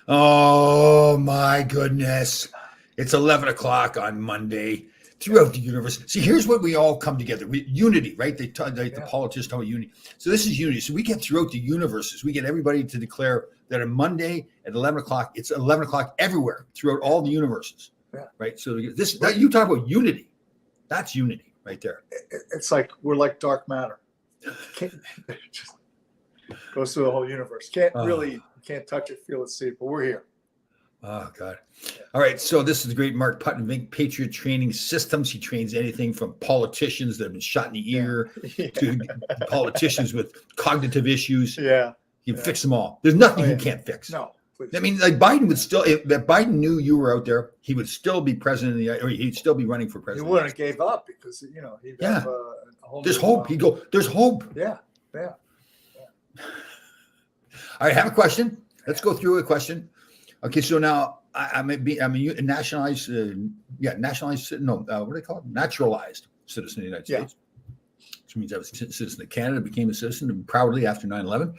Oh my goodness. It's 11 o'clock on Monday throughout the universe. See, here's what we all come together. Unity, right? The Yeah. politicians talk about unity. So this is unity. So we get throughout the universes. We get everybody to declare that on Monday at 11 o'clock, it's 11 o'clock everywhere throughout all the universes. Yeah. Right. So you talk about unity. That's unity right there. It's like we're like dark matter. It just goes through the whole universe. Can't touch it, feel it, see it, but we're here. Oh, God. All right. So this is the great Mark Putnam, Patriot Training Systems. He trains anything from politicians that have been shot in the ear to politicians with cognitive issues. Yeah. He can fix them all. There's nothing he can't fix. No. Please. I mean, like Biden would still, if Biden knew you were out there, he would still be president or he'd still be running for president. He wouldn't have gave up because, he'd have a whole There's hope. He'd go, there's hope. Yeah. All right. I have a question. Let's go through a question. Okay, so now I'm a nationalized, nationalized. No, what do they call it? Naturalized citizen of the United States, which means I was a citizen of Canada, became a citizen proudly after 9/11.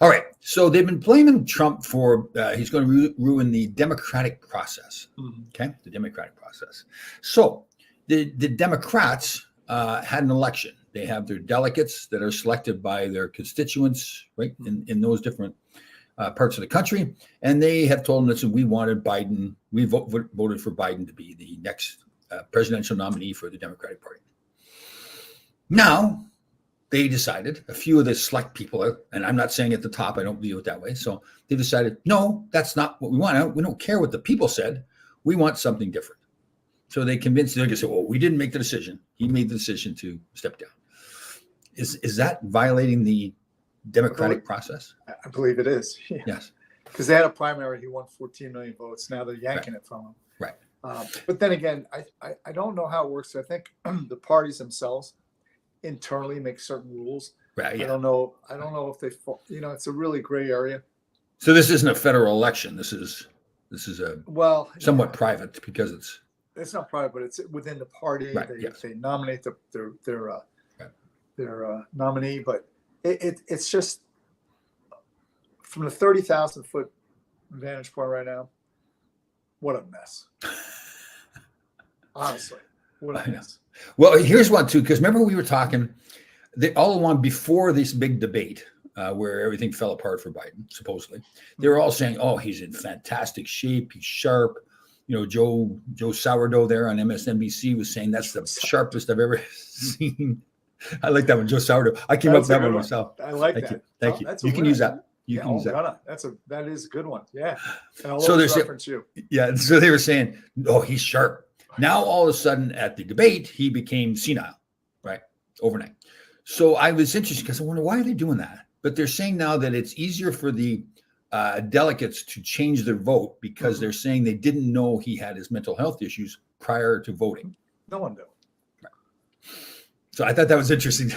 All right, so they've been blaming Trump for he's going to ruin the democratic process. Mm-hmm. Okay, the democratic process. So the Democrats had an election. They have their delegates that are selected by their constituents, right, in those different parts of the country, and they have told us that we wanted Biden. We voted for Biden to be the next presidential nominee for the Democratic Party. Now they decided, a few of the select people, and I'm not saying at the top, I don't view it that way. So they decided, no, that's not what we want. We don't care what the people said. We want something different. So they convinced, they're going to say, well, we didn't make the decision. He made the decision to step down. Is that violating the democratic process? I believe it is. Yeah. Yes. Because they had a primary, he won 14 million votes. Now they're yanking it from him. Right. But then again, I don't know how it works. I think the parties themselves internally make certain rules. Right. Yeah. I don't know if they, it's a really gray area. So this isn't a federal election. This is a somewhat private because it's not private, but it's within the party. Right, they nominate their nominee, but it's just from the 30,000 foot vantage point right now. What a mess! Honestly, what a mess. Well, here's one too, because remember we were talking all along before this big debate where everything fell apart for Biden. Supposedly, they were all saying, "Oh, he's in fantastic shape. He's sharp." Joe Sourdough there on MSNBC was saying that's the sharpest I've ever seen. I like that one, Joe Sourdough. I came up with that one myself. I like Thank that. You. Thank you. You can use that. You can use that. That is a good one. Yeah. And I'll reference you. Yeah. So they were saying, "Oh, he's sharp." Now all of a sudden at the debate, he became senile, right? Overnight. So I was interested because I wonder why are they doing that? But they're saying now that it's easier for the delegates to change their vote because they're saying they didn't know he had his mental health issues prior to voting. No one knew. Right. So I thought that was interesting.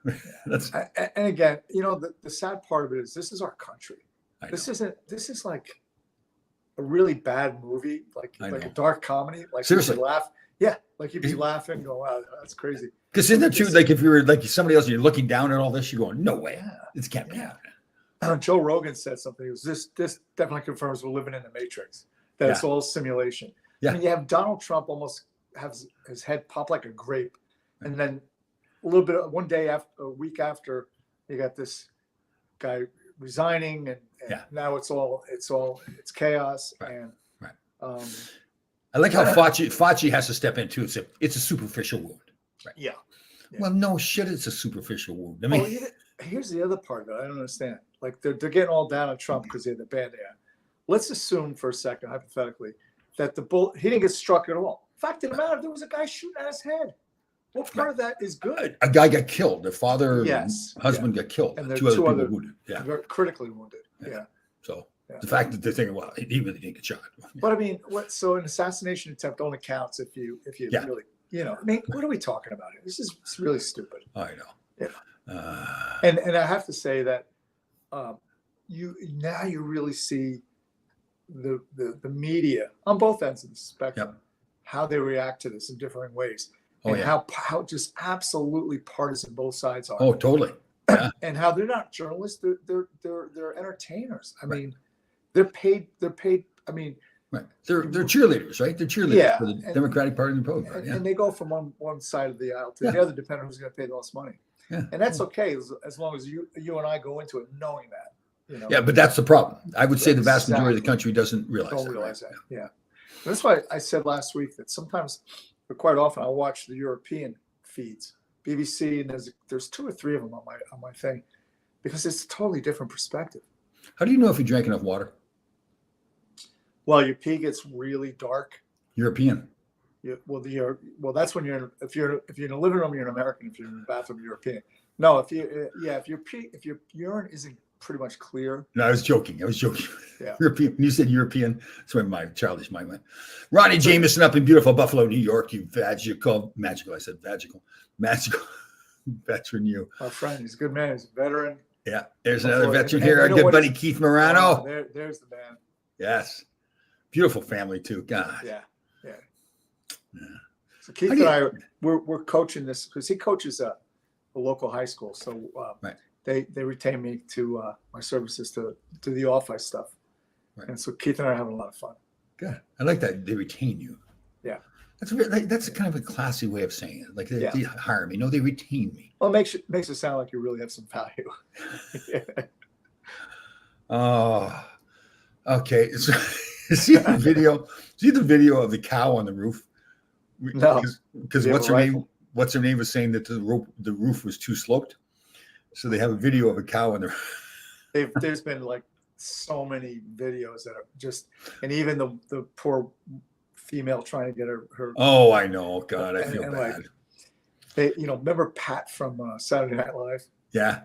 And again, the sad part of it is this is our country. This is like a really bad movie, like a dark comedy. Like seriously, you'd laugh. Yeah, like you'd be laughing, go, "Wow, that's crazy." Because isn't that true? Like if you were like somebody else, and you're looking down at all this, you're going, "No way, this can't be happening." Joe Rogan said something. It was this definitely confirms we're living in the Matrix. That it's all simulation. Yeah. I mean, you have Donald Trump almost has his head pop like a grape, and then a little bit a week after, you got this guy resigning, and now it's chaos. Right. And I like how Fauci has to step in too. It's a superficial wound. Right. Yeah. Well, no shit, it's a superficial wound. I mean, here's the other part that I don't understand. Like they're getting all down on Trump because he had the Band-Aid. Let's assume for a second, hypothetically, that he didn't get struck at all. Fact of the matter, there was a guy shooting at his head. What part of that is good? A guy got killed. The father, husband got killed. And two other people wounded. Yeah, critically wounded. Yeah. So the fact that they're thinking, well, he really didn't get shot. But I mean, so an assassination attempt only counts if you really, I mean, what are we talking about here? It's really stupid. I know. Yeah. And I have to say that you really see the media on both ends of the spectrum, how they react to this in differing ways. How just absolutely partisan both sides are. Oh, totally. Yeah. And how they're not journalists; they're entertainers. I mean, They're paid. I mean, right. They're cheerleaders, right? They're cheerleaders Yeah, for the and- Democratic Party and Republican Party. and, Yeah. and they go from one side of the aisle to Yeah. the other, depending on who's going to pay the most money. Yeah. And that's okay as long as you and I go into it knowing that. Yeah, but that's the problem. I would say the vast majority of the Exactly. country doesn't realize Don't that. realize right? that. Yeah. That's why I said last week that sometimes, or quite often, I'll watch the European feeds, BBC, and there's 2 or 3 of them on my thing, because it's a totally different perspective. How do you know if you drank enough water? Well, your pee gets really dark. European. Well, that's when if you're in a living room, you're an American. If you're in the bathroom, you're European. No, if your urine isn't pretty much clear. No, I was joking. Yeah. European. When you said European, that's where my childish mind went. Ronnie Jameson up in beautiful Buffalo, New York. You magical. I said magical. Veteran you. Our friend, he's a good man. He's a veteran. Yeah. There's Buffalo. another veteran And here. you Our know good what buddy is- Keith Morano. There's the man. Yes. Beautiful family too. God. Yeah. Yeah. So Keith How do and I, we're coaching this because he coaches a local high school. So Right. they retain me to my services to do the off-ice stuff. Right. And so Keith and I are having a lot of fun. Good. I like that they retain you. Yeah. That's kind of a classy way of saying it. Like they hire me. No, they retain me. Well, it makes it sound like you really have some value. Oh, okay. So, see the video? See the video of the cow on the roof? No. Because They have what's a her name? rifle? What's her name was saying that the roof was too sloped. So they have a video of a cow on the. There's been like so many videos that are just, and even the poor female trying to get her. Oh, I know. God, I feel and bad. like, they, remember Pat from Saturday Night Live? Yeah.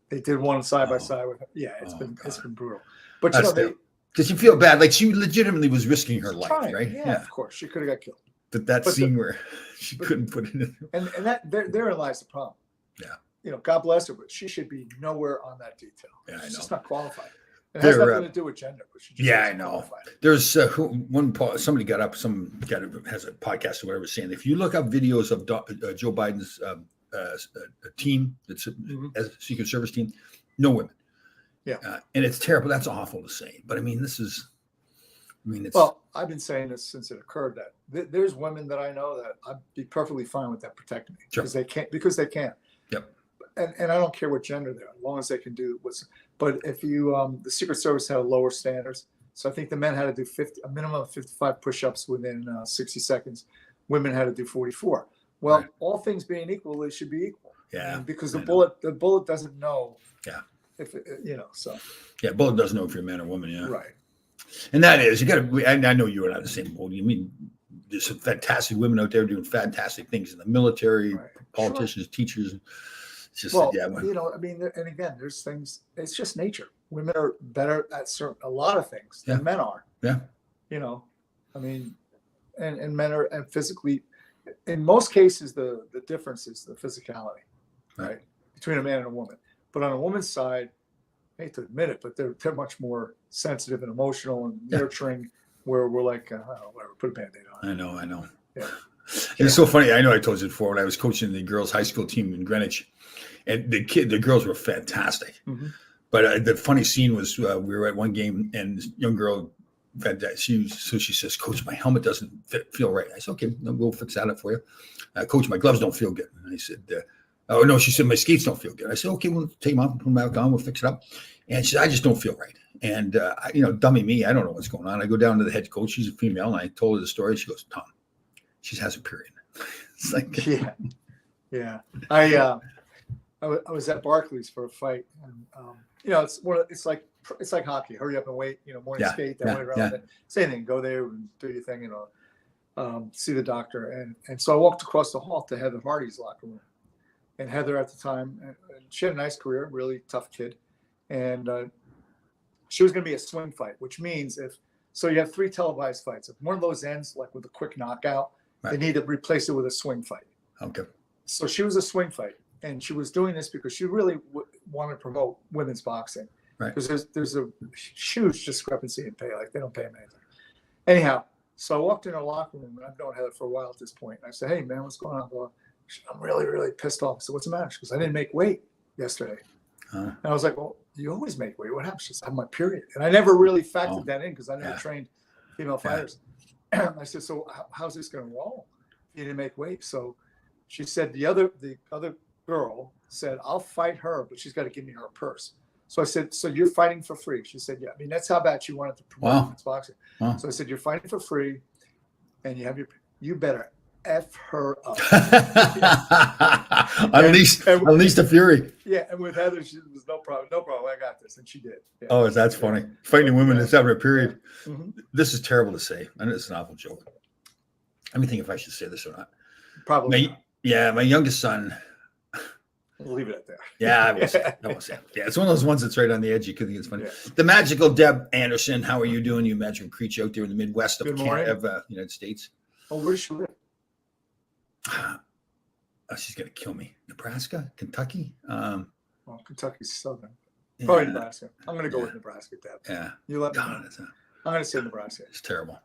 They did one side by Oh. side with. Yeah, it's Oh, been brutal. But That's they because you feel bad. Like she legitimately was risking her life, trying. right? Yeah, of course, she could have got killed. But that But scene where she but- couldn't put it in. And that therein lies the problem. Yeah. God bless her, but she should be nowhere on that detail. Yeah, I She's know. just not qualified. It has They're, nothing to do with gender, but she just Yeah, I isn't know. qualified. There's somebody got up, has a podcast or whatever, saying if you look up videos of Joe Biden's team, that's Mhm. as a Secret Service team, no women. Yeah. And it's terrible. That's awful to say, but it's Well, I've been saying this since it occurred that there's women that I know that I'd be perfectly fine with that protecting me Sure. because they can. Yep. And I don't care what gender they're, as long as they can do what's. But if you, the Secret Service had lower standards, so I think the men had to do a minimum of 55 push-ups within 60 seconds. Women had to do 44. Well, Right. all things being equal, they should be equal. Yeah, Because I the know. bullet doesn't know. Yeah. If so yeah, bullet doesn't know if you're a man or woman. Yeah. right. And that is, you got to, I know you and I are the same boat. You mean, there's some fantastic women out there doing fantastic things in the military, Right. politicians, teachers. It's just, Well, yeah. and again, there's things. It's just nature. Women are better at a lot of things than Yeah. men are. Yeah. And men are and physically. In most cases, the difference is the physicality, right, between a man and a woman. But on a woman's side, I hate to admit it, but they're much more sensitive and emotional and Yeah. nurturing. Where we're like, whatever, put a Band-Aid on. I know. Yeah. It's so funny. I know I told you before when I was coaching the girls' high school team in Greenwich, and the girls were fantastic. Mhm. But the funny scene was we were at one game, and this young girl, she says, "Coach, my helmet doesn't feel right." I said, "Okay, we'll fix that for you." Coach, my gloves don't feel good. And I said, "Oh no," she said, "My skates don't feel good." I said, "Okay, we'll take them off and put them back on. We'll fix it up." And she said, "I just don't feel right." And dummy me, I don't know what's going on. I go down to the head coach. She's a female, and I told her the story. She goes, "Tom, she has a period." It's like, Yeah. I was at Barclays for a fight, and it's like hockey. Hurry up and wait. Morning Yeah, skate that yeah, way around. yeah. Same thing. Go there and do your thing. See the doctor, and so I walked across the hall to Heather Hardy's locker room, and Heather at the time, and she had a nice career, really tough kid, and she was going to be a swing fight, which means you have 3 televised fights. If one of those ends like with a quick knockout, they Right. need to replace it with a swing fight. okay, So she was a swing fight, and she was doing this because she really wanted to promote women's boxing. Right. Because there's a huge discrepancy in pay. Like they don't pay them anything. Anyhow, so I walked in her locker room, and I've known Heather for a while at this point. And I said, "Hey, man, what's going on?" Well, I'm really, really pissed off. So what's the matter? She goes, "I didn't make weight yesterday." Oh. And I was like, well, you always make weight. What happens? She said, I have my period. And I never really factored that in because I never trained female fighters. I said, so how's this going to roll? You didn't make weight. So she said, the other girl said, I'll fight her, but she's got to give me her purse. So I said, so you're fighting for free? She said, yeah. I mean, that's how bad she wanted to promote women's boxing. Wow. So I said, you're fighting for free and you better F her up. Unleash the fury. Yeah, and with Heather, she was no problem. I got this, and she did. Yeah. Oh, that's funny. Fighting women that's having a period. Yeah. Mm-hmm. This is terrible to say. I know it's an awful joke. Let me think if I should say this or not. Probably. My youngest son. We'll leave it at that. Yeah, I won't say it. Yeah, it's one of those ones that's right on the edge. You could think it's funny. Yeah. The magical Deb Anderson. How are you doing? You magical creature out there in the Midwest of United States. Oh, where does she live? Oh, she's gonna kill me. Nebraska, Kentucky. Well, Kentucky's southern. Probably Nebraska. I'm gonna go with Nebraska, Deb. Yeah. You let me know. I'm gonna say Nebraska. It's terrible.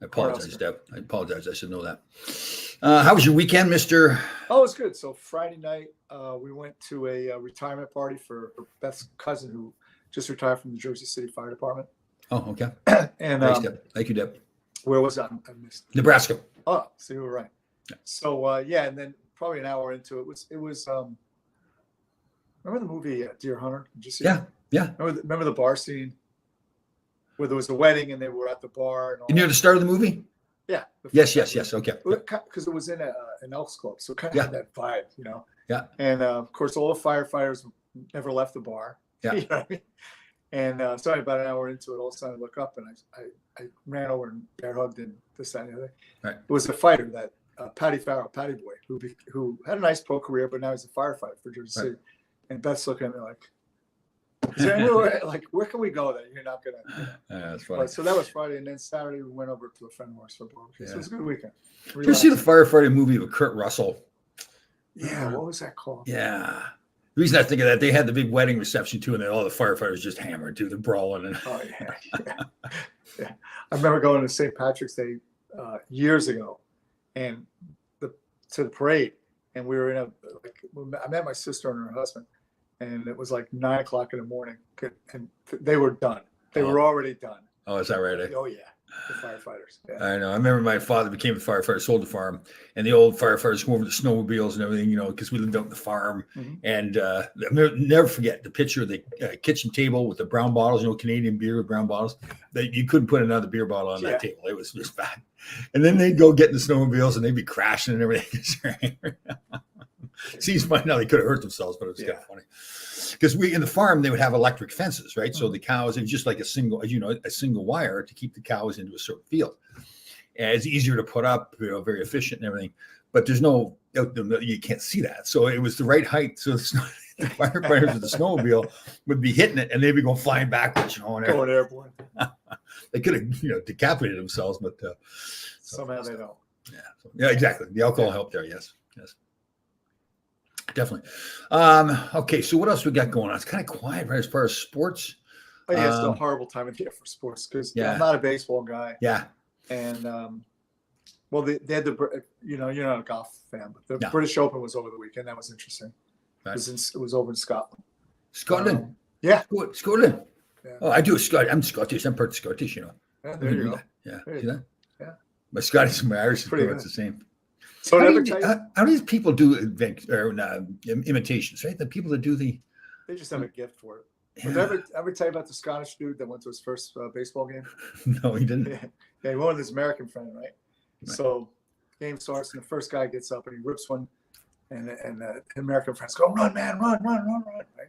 I apologize, Deb. I apologize. I should know that. How was your weekend, Mr.? Oh, it's good. So Friday night, we went to a retirement party for Beth's cousin who just retired from the Jersey City Fire Department. Oh, okay. And thanks, Deb. Thank you, Deb. Where was I? I missed Nebraska. Oh, so you were right. Yeah. So and then probably an hour into it was remember the movie Deer Hunter? Did you see it? Yeah. Remember the bar scene where there was a wedding and they were at the bar and all. You near the start of the movie? Yeah. Yes. Okay. Because it was in an Elks Club, so it kind of had that vibe, Yeah. And of course, all the firefighters never left the bar. Yeah. You know what I mean? And so about an hour into it, all of a sudden I look up and I ran over and bear hugged and this, that, and the other. Right. It was a fighter that Patty Farrell, Patty Boy, who had a nice pro career, but now he's a firefighter for Jersey City. And Beth's looking at me like, is there anywhere, like, where can we go that you're not gonna? That's funny. So that was Friday, and then Saturday we went over to a friend of ours for barbecue. So it was a good weekend. Did you see the firefighting movie with Kurt Russell? Yeah, what was that called? Yeah. The reason I think of that, they had the big wedding reception too, and then all the firefighters just hammered too, the brawling. And oh yeah. I remember going to St. Patrick's Day years ago, and to the parade, and we were I met my sister and her husband, and it was like 9 o'clock in the morning, and they were done. They were already done. Oh, is that right? Oh yeah. The firefighters. Yeah. I know. I remember my father became a firefighter, sold the farm, and the old firefighters come over to snowmobiles and everything, because we lived out on the farm. Mm-hmm. And I'll never forget the picture of the kitchen table with the brown bottles, Canadian beer with brown bottles. That you couldn't put another beer bottle on that table. It was just bad. And then they'd go get in the snowmobiles and they'd be crashing and everything. Seems funny now they could have hurt themselves, but it was kind of funny. Because in the farm, they would have electric fences, right? Mm-hmm. So the cows, it was just like a single wire to keep the cows into a certain field. And it's easier to put up, very efficient and everything. But there's you can't see that. So it was the right height. So the firefighters with the snowmobile would be hitting it and they'd be going flying backwards, going airborne. They could have, decapitated themselves, but somehow they don't. Yeah, exactly. The alcohol helped there. Yes. Definitely. Okay, so what else we got going on? It's kind of quiet, right, as far as sports. Oh, yeah, it's a horrible time of year for sports because I'm not a baseball guy. Yeah. And they had you're not a golf fan, but the British Open was over the weekend. That was interesting. Right. It was over in Scotland. Scotland. Yeah. Scotland. Yeah. Oh, I do. I'm Scottish. I'm part Scottish. Yeah, there you go. Yeah. See that? Yeah. My Scottish and my Irish is the same. So how do these people do imitations, right? The people that do they just have a gift for it. Yeah. Ever tell you about the Scottish dude that went to his first baseball game? No, he didn't. Yeah, he went with his American friend, right? So game starts and the first guy gets up and he rips one, and the American friends go, "Run, man, run!" Right?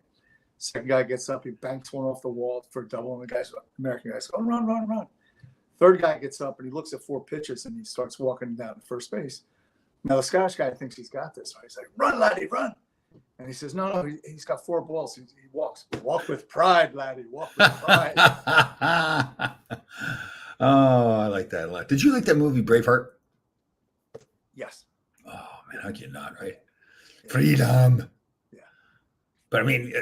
Second guy gets up, he banks one off the wall for a double, and the American guys go, "Run!" Third guy gets up and he looks at 4 pitches and he starts walking down to first base. Now, the Scottish guy thinks he's got this. So he's like, "Run, laddie, run." And he says, no, he's got 4 balls. He walks. Walk with pride, laddie. Walk with pride. Oh, I like that a lot. Did you like that movie, Braveheart? Yes. Oh, man, how can you not, right? Yeah. Freedom. Yeah. But, I mean,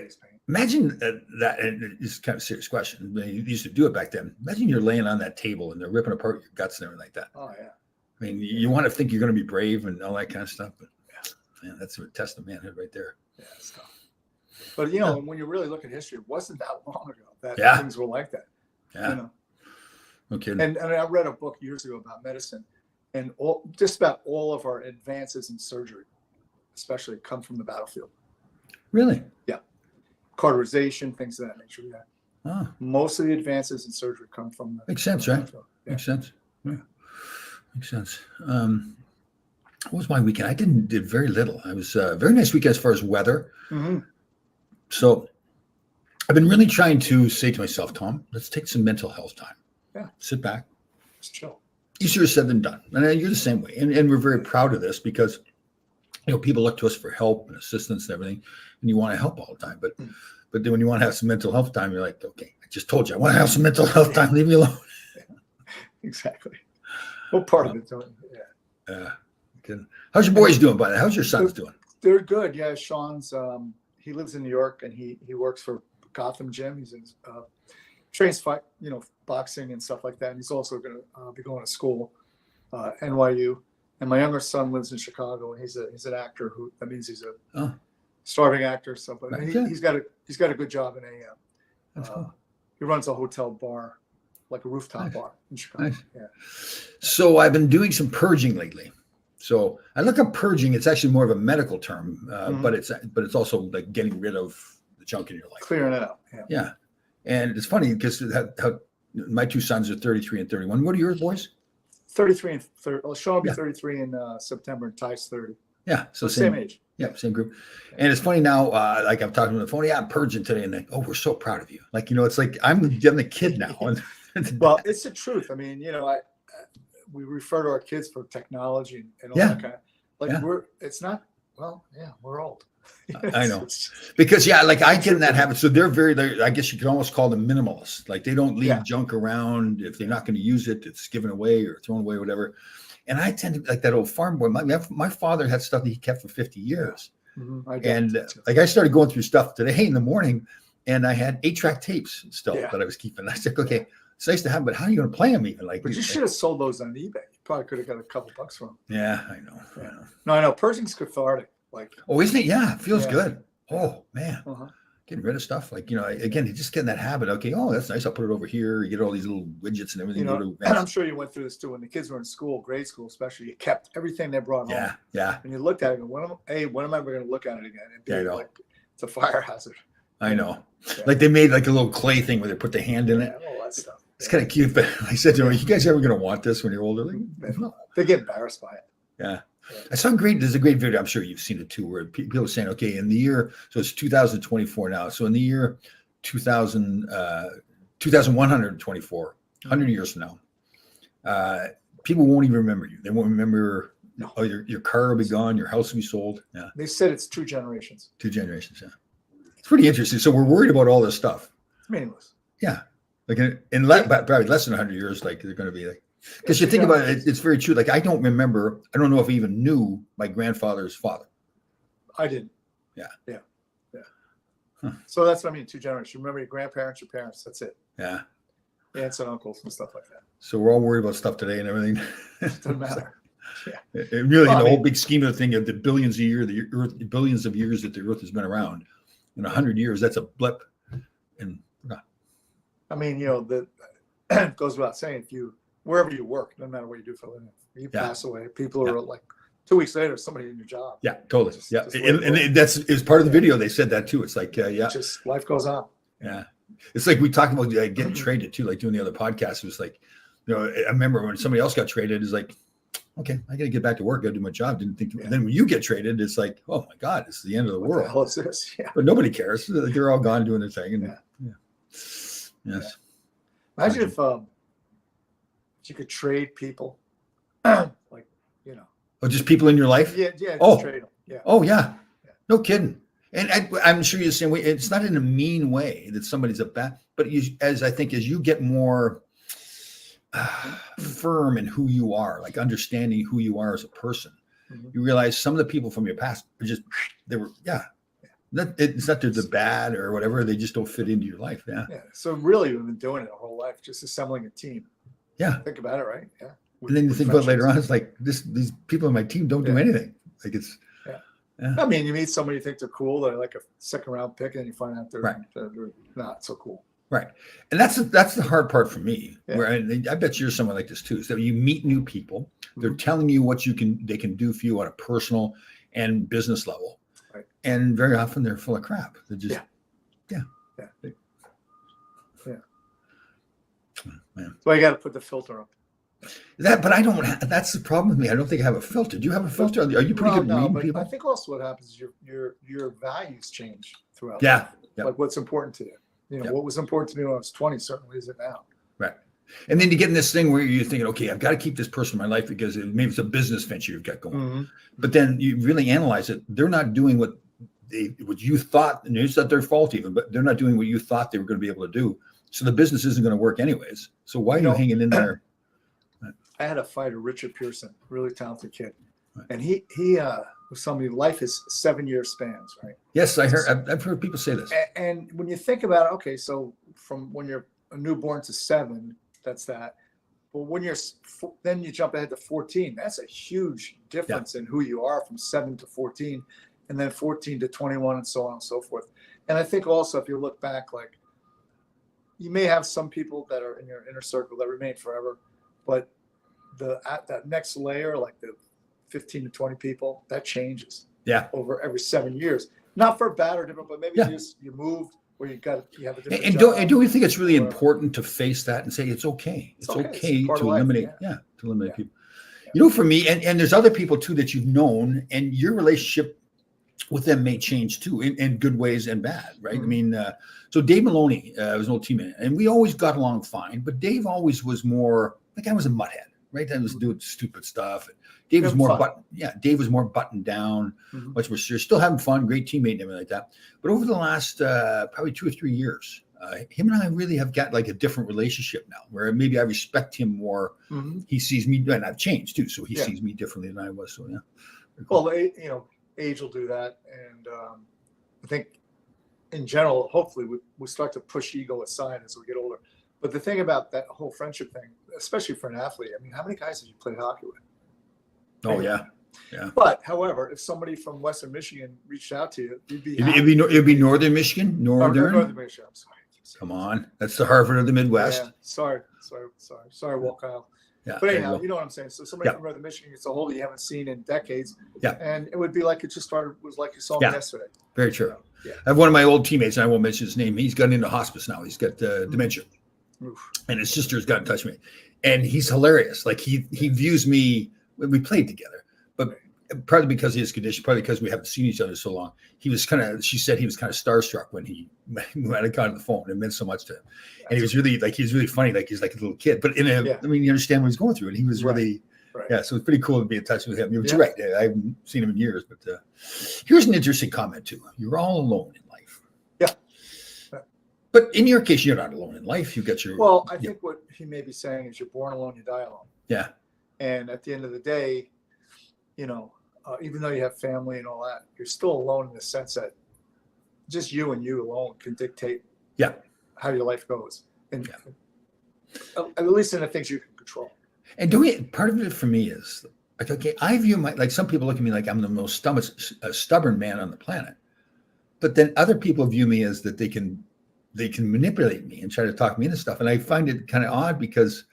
imagine that, and it's kind of a serious question. You used to do it back then. Imagine you're laying on that table and they're ripping apart your guts and everything like that. Oh, yeah. I mean, you want to think you're going to be brave and all that kind of stuff, but man, that's a test of manhood right there. Yeah, it's tough. But, you know, when you really look at history, it wasn't that long ago that Yeah. things were like that. Yeah. You know? No kidding. And I read a book years ago about medicine, and just about all of our advances in surgery, especially, come from the battlefield. Really? Cauterization, things of that nature. Yeah. Oh, Most of the advances in surgery come from the makes sense, from the right? battlefield. Yeah. Makes sense. Yeah. Makes sense. What was my weekend? I did very little. I was very nice weekend as far as weather. Mm-hmm. So I've been really trying to say to myself, Tom, let's take some mental health time. Yeah. Sit back. Just chill. Easier said than done. And you're the same way. And we're very proud of this because, you know, people look to us for help and assistance and everything, and you want to help all the time. But then when you want to have some mental health time, you're like, okay, I just told you I want to have some mental health time. Leave me alone. Exactly. Well, part of it. Yeah. How's your boys doing, by the way? How's your sons doing? They're good. Yeah. Sean's, he lives in New York, and he works for Gotham Gym. He's in, trains fight, you know, boxing and stuff like that. And he's also going to be going to school, NYU. And my younger son lives in Chicago, and he's an actor that means he's a starving actor. So, but Okay. he's got a good job in AM. That's cool. He runs a hotel bar, like a rooftop Nice. bar in Chicago. Nice. Yeah. So I've been doing some purging lately. So I look up purging. It's actually more of a medical term, but it's also like getting rid of the junk in your life. Clearing it out. Yeah. Yeah. And it's funny because how my two sons are 33 and 31. What are your boys? 33 and 30. Well, Sean will be Yeah. 33 in September, and Ty's 30. Yeah. So Same age. Yeah, same group. And it's funny now, like I'm talking on the phone, yeah, I'm purging today. And they, oh, we're so proud of you. Like, you know, it's like I'm the kid now. Well, it's the truth. I mean, you know, we refer to our kids for technology and all Yeah. that kind of, like Yeah. we're old. I know. Because like I get in that habit. So they're I guess you could almost call them minimalists. Like they don't leave Yeah. junk around. If they're not going to use it, it's given away or thrown away or whatever. And I tend to be like that old farm boy. My father had stuff that he kept for 50 years. Mhm, I do. And like I started going through stuff today in the morning, and I had 8-track tapes still Yeah. that I was keeping. I said, okay, it's nice to have, but how are you going to play them even? Like, But you should have sold those on eBay. You probably could have got a couple bucks for them. yeah, I know. Yeah. No, I know. Purging's cathartic. Like, Oh, isn't it? Yeah, it feels Yeah. good. Oh man, uh-huh. getting rid of stuff. Like, you know, again, you just get in that habit. Okay, oh, that's nice. I'll put it over here. You get all these little widgets and everything. You know, Go to and I'm sure you went through this too. When the kids were in school, grade school especially, you kept everything they brought home. yeah, yeah, And you looked at it and go, when am I ever going to look at it again? And Yeah, I be know. like, it's a fire hazard. I know. Yeah. Like they made like a little clay thing where they put the hand in it. Yeah, all that stuff. It's kind of cute, but I said to them, you guys ever going to want this when you're older? Like, no. They get embarrassed by it. Yeah. I saw there's a great video. I'm sure you've seen it too, where people are saying, okay, in the year, so it's 2024 now. So in the year 2124, 100 years from now, people won't even remember you. They won't remember, No. oh, your car will be gone, your house will be sold. Yeah. They said it's 2 generations. 2 generations. Yeah. It's pretty interesting. So we're worried about all this stuff. It's meaningless. Yeah. Like probably less than 100 years, like they're going to be like, because you think about it, it's very true. Like I don't know if I even knew my grandfather's father. I didn't. Yeah. Yeah. Yeah. Huh. So that's what I mean. 2 generations. Remember your grandparents, your parents. That's it. Yeah. Aunts and uncles and stuff like that. So we're all worried about stuff today and everything. Doesn't matter. Yeah. It really, Well, the I whole mean- big scheme of the thing of the billions of years, billions of years that the Earth has been around, in 100 years, that's a blip. And I mean, you know, it goes without saying, wherever you work, no matter what you do for a living, you Yeah. pass away. People are like 2 weeks later, somebody in your job. yeah, totally. Just- Yeah, just and that's is part of the video. They said that too. It's like, yeah, Just life goes on. yeah. It's like we talked about getting traded too, like doing the other podcast. It was like, you know, I remember when somebody else got traded, it's like, okay, I got to get back to work. I got to do my job. Didn't think. Yeah. Then when you get traded, it's like, oh my God, it's the end of the What the world. hell is this? Yeah. But nobody cares. They're all gone doing their thing. And, Yeah. Yes. Imagine if you could trade people, like, you know. Oh, just people in your life? Yeah, just Oh. trade them. Yeah. Oh yeah, Yeah. no kidding. And I'm sure you're the same way. It's not in a mean way that somebody's a bad, but as you get more firm in who you are, like understanding who you are as a person, Mhm. you realize some of the people from your past are just it's not they're the bad or whatever. They just don't fit into your life. Yeah, Yeah. So really, we've been doing it our whole life, just assembling a team. yeah. Think about it, right? Yeah. And then you think about it later on, it's like these people on my team don't do Yeah. anything. Like it's, Yeah. Yeah. I mean, you meet somebody you think they're cool, they're like a second round pick, and you find out they're, Right. they're not so cool. Right. And that's the hard part for me. Yeah. Where I bet you're someone like this too. So you meet new people, they're Mhm. telling you what they can do for you on a personal and business level. Right. And very often they're full of crap. They're just Yeah. Man. So I got to put the filter up. But I don't. That's the problem with me. I don't think I have a filter. Do you have a filter? Are you pretty good at reading but people? I think also what happens is your values change throughout. Yeah. life. Yep. Like what's important to you. You know, Yep. what was important to me when I was 20 certainly isn't now. Right. And then you get in this thing where you're thinking, okay, I've got to keep this person in my life because maybe it's a business venture you've got going. Mm-hmm. But then you really analyze it. They're not doing what you thought, and it's not their fault even, but they're not doing what you thought they were going to be able to do. So the business isn't going to work anyways. So why are you hanging in there? I had a fighter, Richard Pearson, really talented kid. Right. And he was somebody, life is 7-year spans, right? Yes, I've heard people say this. And when you think about it, okay, so from when you're a newborn to 7, that's that. But when then you jump ahead to 14, that's a huge difference in who you are from 7 to 14, and then 14 to 21, and so on and so forth. And I think also, if you look back, like you may have some people that are in your inner circle that remain forever, but that next layer, like the 15 to 20 people, that changes. Yeah. Over every 7 years, not for bad or different, but maybe you moved where you have a different. And don't we think it's really important to face that and say it's okay? It's okay to eliminate. To eliminate people. Yeah. You know, for me, and there's other people too that you've known, and your relationship with them may change too, in good ways and bad, right? Mm-hmm. I mean, so Dave Maloney was an old teammate, and we always got along fine, but Dave always was more like I was a mutthead, right? I was doing stupid stuff. Dave was more Dave was more buttoned down, much more serious, still having fun, great teammate and everything like that. But over the last probably 2 or 3 years, him and I really have got like a different relationship now, where maybe I respect him more. Mm-hmm. He sees me, and I've changed too, so he sees me differently than I was. So cool. Well, you know, age will do that, and I think in general, hopefully, we start to push ego aside as we get older. But the thing about that whole friendship thing, especially for an athlete, I mean, how many guys have you played hockey with? Oh yeah. But however, if somebody from Western Michigan reached out to you, you'd be it'd be Northern Michigan, Northern Michigan. I'm sorry. Come on, that's the Harvard of the Midwest. Yeah. Sorry, Walt Kyle. Yeah. But anyhow, you know what I'm saying. So somebody from Northern Michigan gets a hold you haven't seen in decades. Yeah. And it would be like it just was like you saw him yesterday. Very true. Yeah. I have one of my old teammates, and I won't mention his name. He's gotten into hospice now. He's got dementia, and his sister's got in touch with me, and he's hilarious. Like he views me. We played together, but partly because of his condition, partly because we haven't seen each other so long. She said he was kind of starstruck when I got on the phone. It meant so much to him. And he was really funny. Like he's like a little kid, but I mean, you understand what he's going through. And he was really, so it's pretty cool to be in touch with him. You're right. I haven't seen him in years, but here's an interesting comment too. You're all alone in life. Yeah. But in your case, you're not alone in life. You got your. Well, I think what he may be saying is you're born alone, you die alone. Yeah. And at the end of the day, you know, even though you have family and all that, you're still alone in the sense that just you and you alone can dictate how your life goes. And at least in the things you can control. And part of it for me is like, okay, I view some people look at me like I'm the most stubborn man on the planet. But then other people view me as that they can manipulate me and try to talk me into stuff. And I find it kind of odd because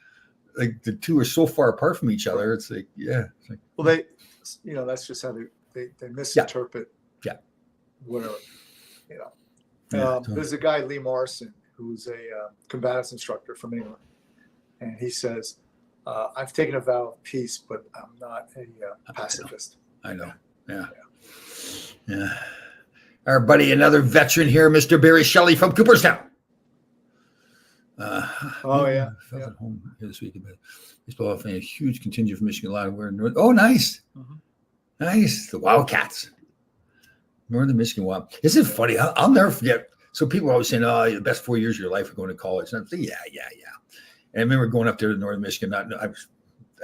like the two are so far apart from each other. It's like, well, that's just how they misinterpret whatever, you know. There's a guy, Lee Morrison, who's a combatives instructor from England. And he says, I've taken a vow of peace, but I'm not a pacifist. I know. Yeah. Our buddy, another veteran here, Mr. Barry Shelley from Cooperstown. At home this week. Baseball off a huge contingent from Michigan. A lot of where North. Oh, nice, nice. The Wildcats, Northern Michigan Wild. Isn't it funny? I'll never forget. So people are always saying, "Oh, the best 4 years of your life are going to college." And I'm saying, yeah. And I remember going up there to Northern Michigan. I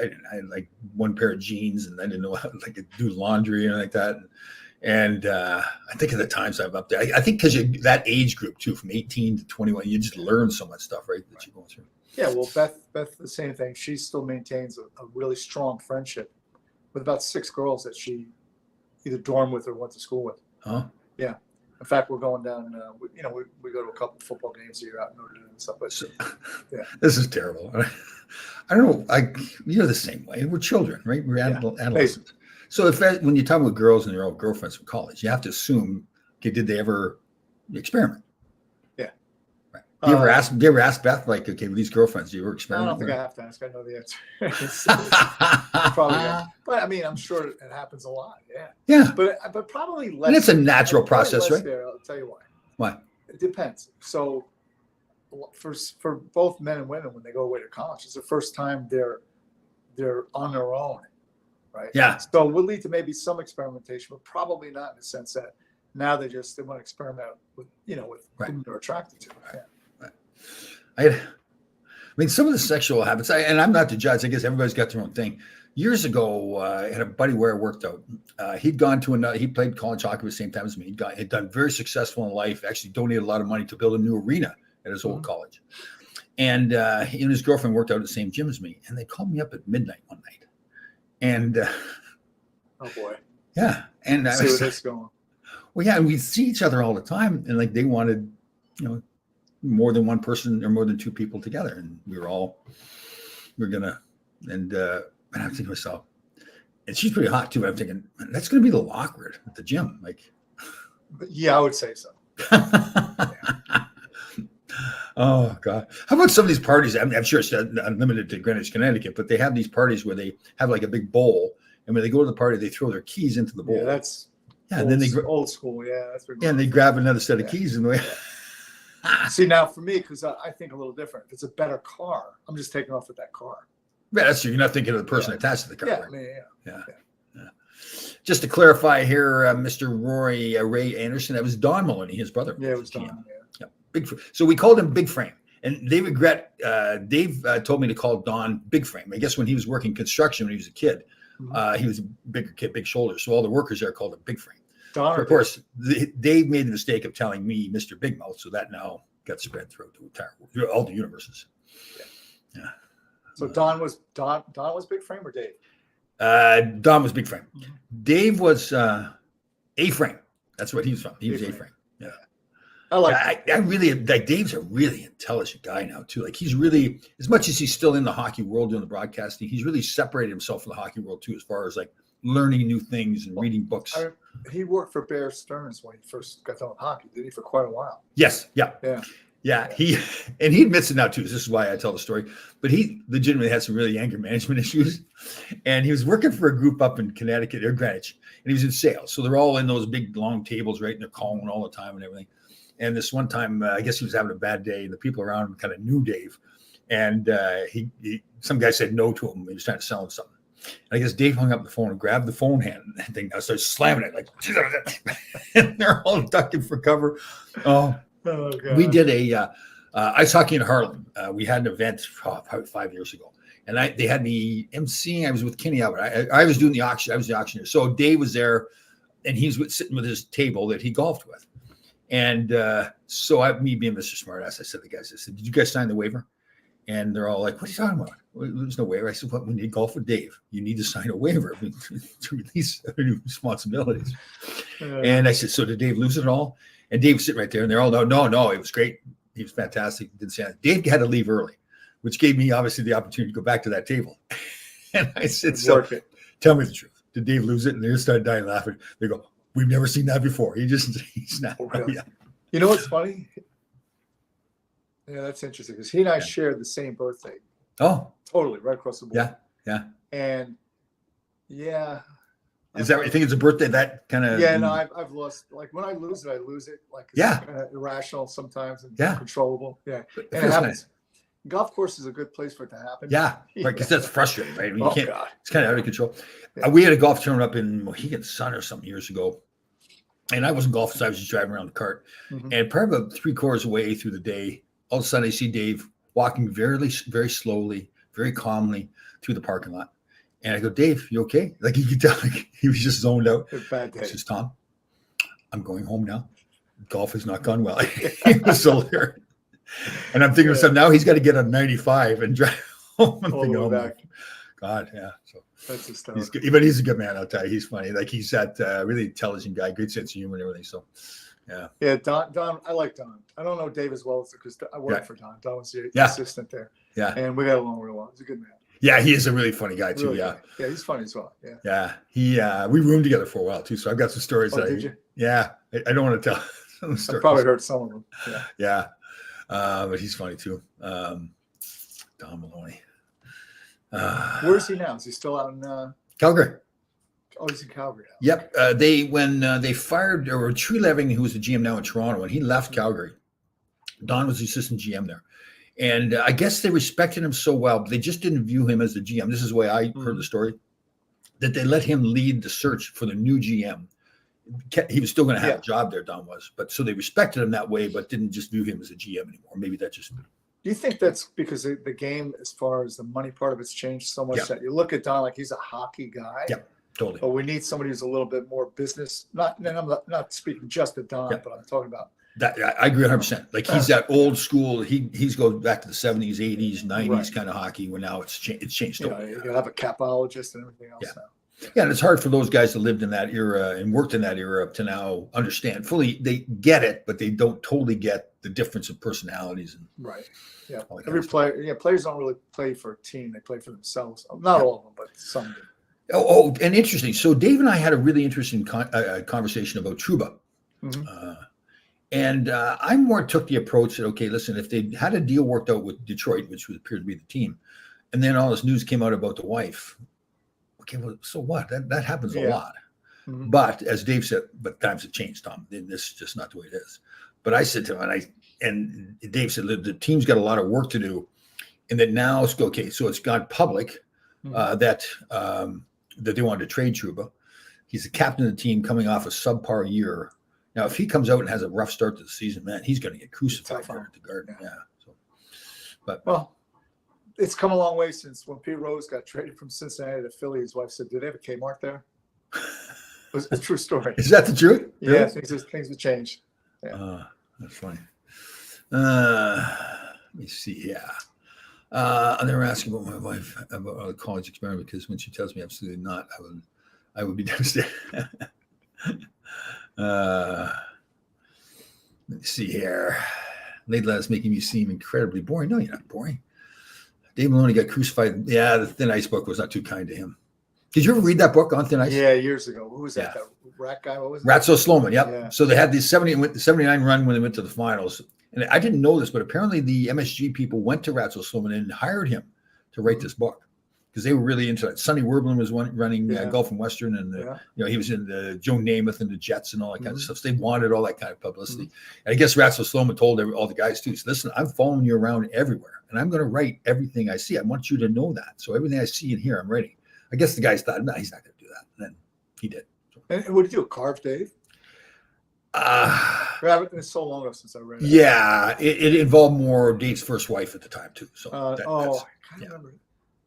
had like one pair of jeans, and I didn't know how to do laundry and like that. And I think of the times I'm up there. I think because you're that age group too, from 18 to 21, you just learn so much stuff, right? That you're going through. Yeah, well, Beth, the same thing. She still maintains a really strong friendship with about 6 girls that she either dorm with or went to school with. Huh? Yeah. In fact, we're going down. We go to a couple football games a year out in Notre Dame and stuff. But So, yeah. This is terrible. I don't know. You're the same way. We're children, right? We're adolescents. So when you're talking with girls and they're all girlfriends from college, you have to assume, okay, did they ever experiment? Yeah. Right. Do you ever ask Beth, like, okay, with these girlfriends, do you ever experiment? I don't think I have to ask. I know the answer. Probably not. But I mean, I'm sure it happens a lot. Yeah. Yeah. But probably less. And it's a natural process, right? There, I'll tell you why. Why? It depends. So for both men and women, when they go away to college, it's the first time they're on their own, right? Yeah. So it would lead to maybe some experimentation, but probably not in the sense that now they want to experiment with Right. whom they're attracted to. Right. I mean, some of the sexual habits, and I'm not the judge. I guess everybody's got their own thing. Years ago, I had a buddy where I worked out. He'd gone to another. He played college hockey at the same time as me. He'd done very successful in life. Actually, donated a lot of money to build a new arena at his old college. And he and his girlfriend worked out at the same gym as me. And they called me up at midnight one night. And Oh boy. yeah, and I See where was this going. well, yeah, and we see each other all the time, and like they wanted, more than one person or more than two people together, and we're gonna, and I'm thinking to myself, and she's pretty hot too. But I'm thinking that's gonna be a little awkward at the gym, like. But yeah, I would say so. Oh God! How about some of these parties? I'm sure it's unlimited to Greenwich, Connecticut, but they have these parties where they have like a big bowl, and when they go to the party, they throw their keys into the bowl. Yeah, that's and then they old school. Yeah, that's and they grab another set of keys and See, now for me, because I think a little different. If it's a better car, I'm just taking off with that car. Yeah, that's true. You're not thinking of the person attached to the car. Yeah, right? I mean, Yeah. Just to clarify here, Mr. Roy Ray Anderson, that was Don Maloney, his brother. Yeah, it was Don. Yeah. So we called him Big Frame, and they regret. Dave told me to call Don Big Frame. I guess when he was working construction when he was a kid, he was a bigger kid, big shoulders. So all the workers there called him Big Frame. Don, of course, Dave made the mistake of telling me Mr. Big Mouth, so that now got spread throughout the entire world, all the universes. Yeah. So Don was Big Frame or Dave? Don was Big Frame. Dave was A-Frame. That's what he was from. He was A-Frame. Yeah. I really like Dave's a really intelligent guy now too. Like he's really, as much as he's still in the hockey world doing the broadcasting, he's really separated himself from the hockey world too, as far as like learning new things and reading books. He worked for Bear Stearns when he first got done with hockey, did he, for quite a while? Yes. Yeah. He admits it now too. This is why I tell the story. But he legitimately had some really anger management issues, and he was working for a group up in Connecticut or Greenwich, and he was in sales. So they're all in those big long tables, right? And they're calling all the time and everything. And this one time, I guess he was having a bad day, and the people around him kind of knew Dave. And some guy said no to him. He was trying to sell him something. And I guess Dave hung up the phone and grabbed the phone hand and thing. I started slamming it like, and they're all ducking for cover. Oh God. We did a ice hockey in Harlem. We had an event probably 5 years ago, and they had me emceeing. I was with Kenny Albert. I was doing the auction. I was the auctioneer. So Dave was there, and he was sitting with his table that he golfed with. And so me being Mr. Smartass, I said to the guys, I said, "Did you guys sign the waiver?" And they're all like, "What are you talking about? There's no waiver." I said, "Well, when you golf with Dave, you need to sign a waiver to release new responsibilities." And I said, "So did Dave lose it all?" And Dave was sitting right there, and they're all, no, it was great. He was fantastic. Didn't say anything. Dave had to leave early, which gave me obviously the opportunity to go back to that table. And I said, "So tell me the truth. Did Dave lose it?" And they just started dying laughing. They go, "We've never seen that before." He's not. Oh, really? Yeah. You know what's funny? Yeah, that's interesting because he and I shared the same birthday. Oh, totally, right across the board. Yeah. And is that what you think? It's a birthday that kind of? Yeah, no, I've lost. Like when I lose it, I lose it. Like it's kind of irrational sometimes and uncontrollable. Yeah, and it happens. Nice. Golf course is a good place for it to happen. Yeah, right, because that's frustrating, right? I mean, you can't. God. It's kind of out of control. Yeah. We had a golf tournament up in Mohegan Sun or something years ago, and I wasn't golfing, so I was just driving around the cart. And probably about 3/4 away through the day, all of a sudden I see Dave walking very, very slowly, very calmly through the parking lot. And I go, "Dave, you okay?" Like you could tell, like, he was just zoned out. Bad day. He says, "Tom, I'm going home now. Golf has not gone well." He was so there. And I'm thinking to myself, now he's got to get on 95 and drive home. I'm thinking, oh, God, yeah. So That's his stuff. he's good, but he's a good man. I'll tell you, he's funny. Like he's that really intelligent guy, good sense of humor and everything. So, yeah. Yeah, Don. I like Don. I don't know Dave as well because I worked Yeah. for Don. Don was the Yeah. assistant there. Yeah. And we got along real well. He's a good man. Yeah, he is a really funny guy too. Really Yeah. funny. Yeah, he's funny as well. Yeah. Yeah. He we roomed together for a while too. So I've got some stories. Oh, did you? Yeah. I don't want to tell some I stories. probably heard some of them. Yeah. Yeah. But he's funny too. Don Maloney. Where is he now? Is he still out in? Calgary. Oh, he's in Calgary now. Yep. When they fired or True Leving, who was the GM now in Toronto, when he left Calgary, Don was the assistant GM there. And I guess they respected him so well, but they just didn't view him as the GM. This is the way I heard the story, that they let him lead the search for the new GM. He was still going to have a job there, Don was. But so they respected him that way, but didn't just view him as a GM anymore. Maybe that just... Do you think that's because the game, as far as the money part of it's changed so much that you look at Don like he's a hockey guy? Yeah, totally. But we need somebody who's a little bit more business. And I'm not speaking just to Don, but I'm talking about... That I agree 100%. Like he's that old school. He's goes back to the 70s, 80s, 90s kind of hockey. Where now it's changed. You gotta have a capologist and everything else now. Yeah, and it's hard for those guys that lived in that era and worked in that era to now understand fully. They get it, but they don't totally get the difference in personalities and right. Yeah, every player. Yeah, players don't really play for a team; they play for themselves. Not all of them, but some do. Oh, and interesting. So Dave and I had a really interesting conversation about Trouba. And I more took the approach that, okay, listen, if they had a deal worked out with Detroit, which would appear to be the team, and then all this news came out about the wife, okay, well, so what? That happens a lot. But as Dave said, but times have changed, Tom. This is just not the way it is. But I said to him, and Dave said, the team's got a lot of work to do. And that now, okay, so it's gone public that they wanted to trade Trouba. He's the captain of the team coming off a subpar year. Now, if he comes out and has a rough start to the season, man, he's going to get crucified there at the Garden. Yeah. Well, it's come a long way since when Pete Rose got traded from Cincinnati to Philly. His wife said, "Did they have a Kmart there?" It was a true story. Is that the truth? Really? Yeah, things have changed. Yeah. That's funny. Let me see. Yeah. I never asked about my wife about the college experiment because when she tells me absolutely not, I would be devastated. Let's see here. Late Last making me seem incredibly boring. No, you're not boring. Dave Maloney got crucified. Yeah, the Thin Ice book was not too kind to him. Did you ever read that book on Thin Ice? Yeah, years ago. Who was that? That rat guy? What was it? Ratso Sloman. Yep. Yeah. So they had the 79 run when they went to the finals. And I didn't know this, but apparently the MSG people went to Ratso Sloman and hired him to write this book because they were really into it. Sonny Werblin was running Gulf and Western, and he was in the Joe Namath and the Jets and all that kind of stuff. So they wanted all that kind of publicity. And I guess Ratso Sloman told all the guys too, so listen, I'm following you around everywhere, and I'm going to write everything I see. I want you to know that. So everything I see and hear, I'm writing. I guess the guys thought, no, he's not going to do that. And then he did. So. And what did you do? Carve Dave? It's so long ago since I read it. Yeah, it involved more Dave's first wife at the time too. So I kind of remember it.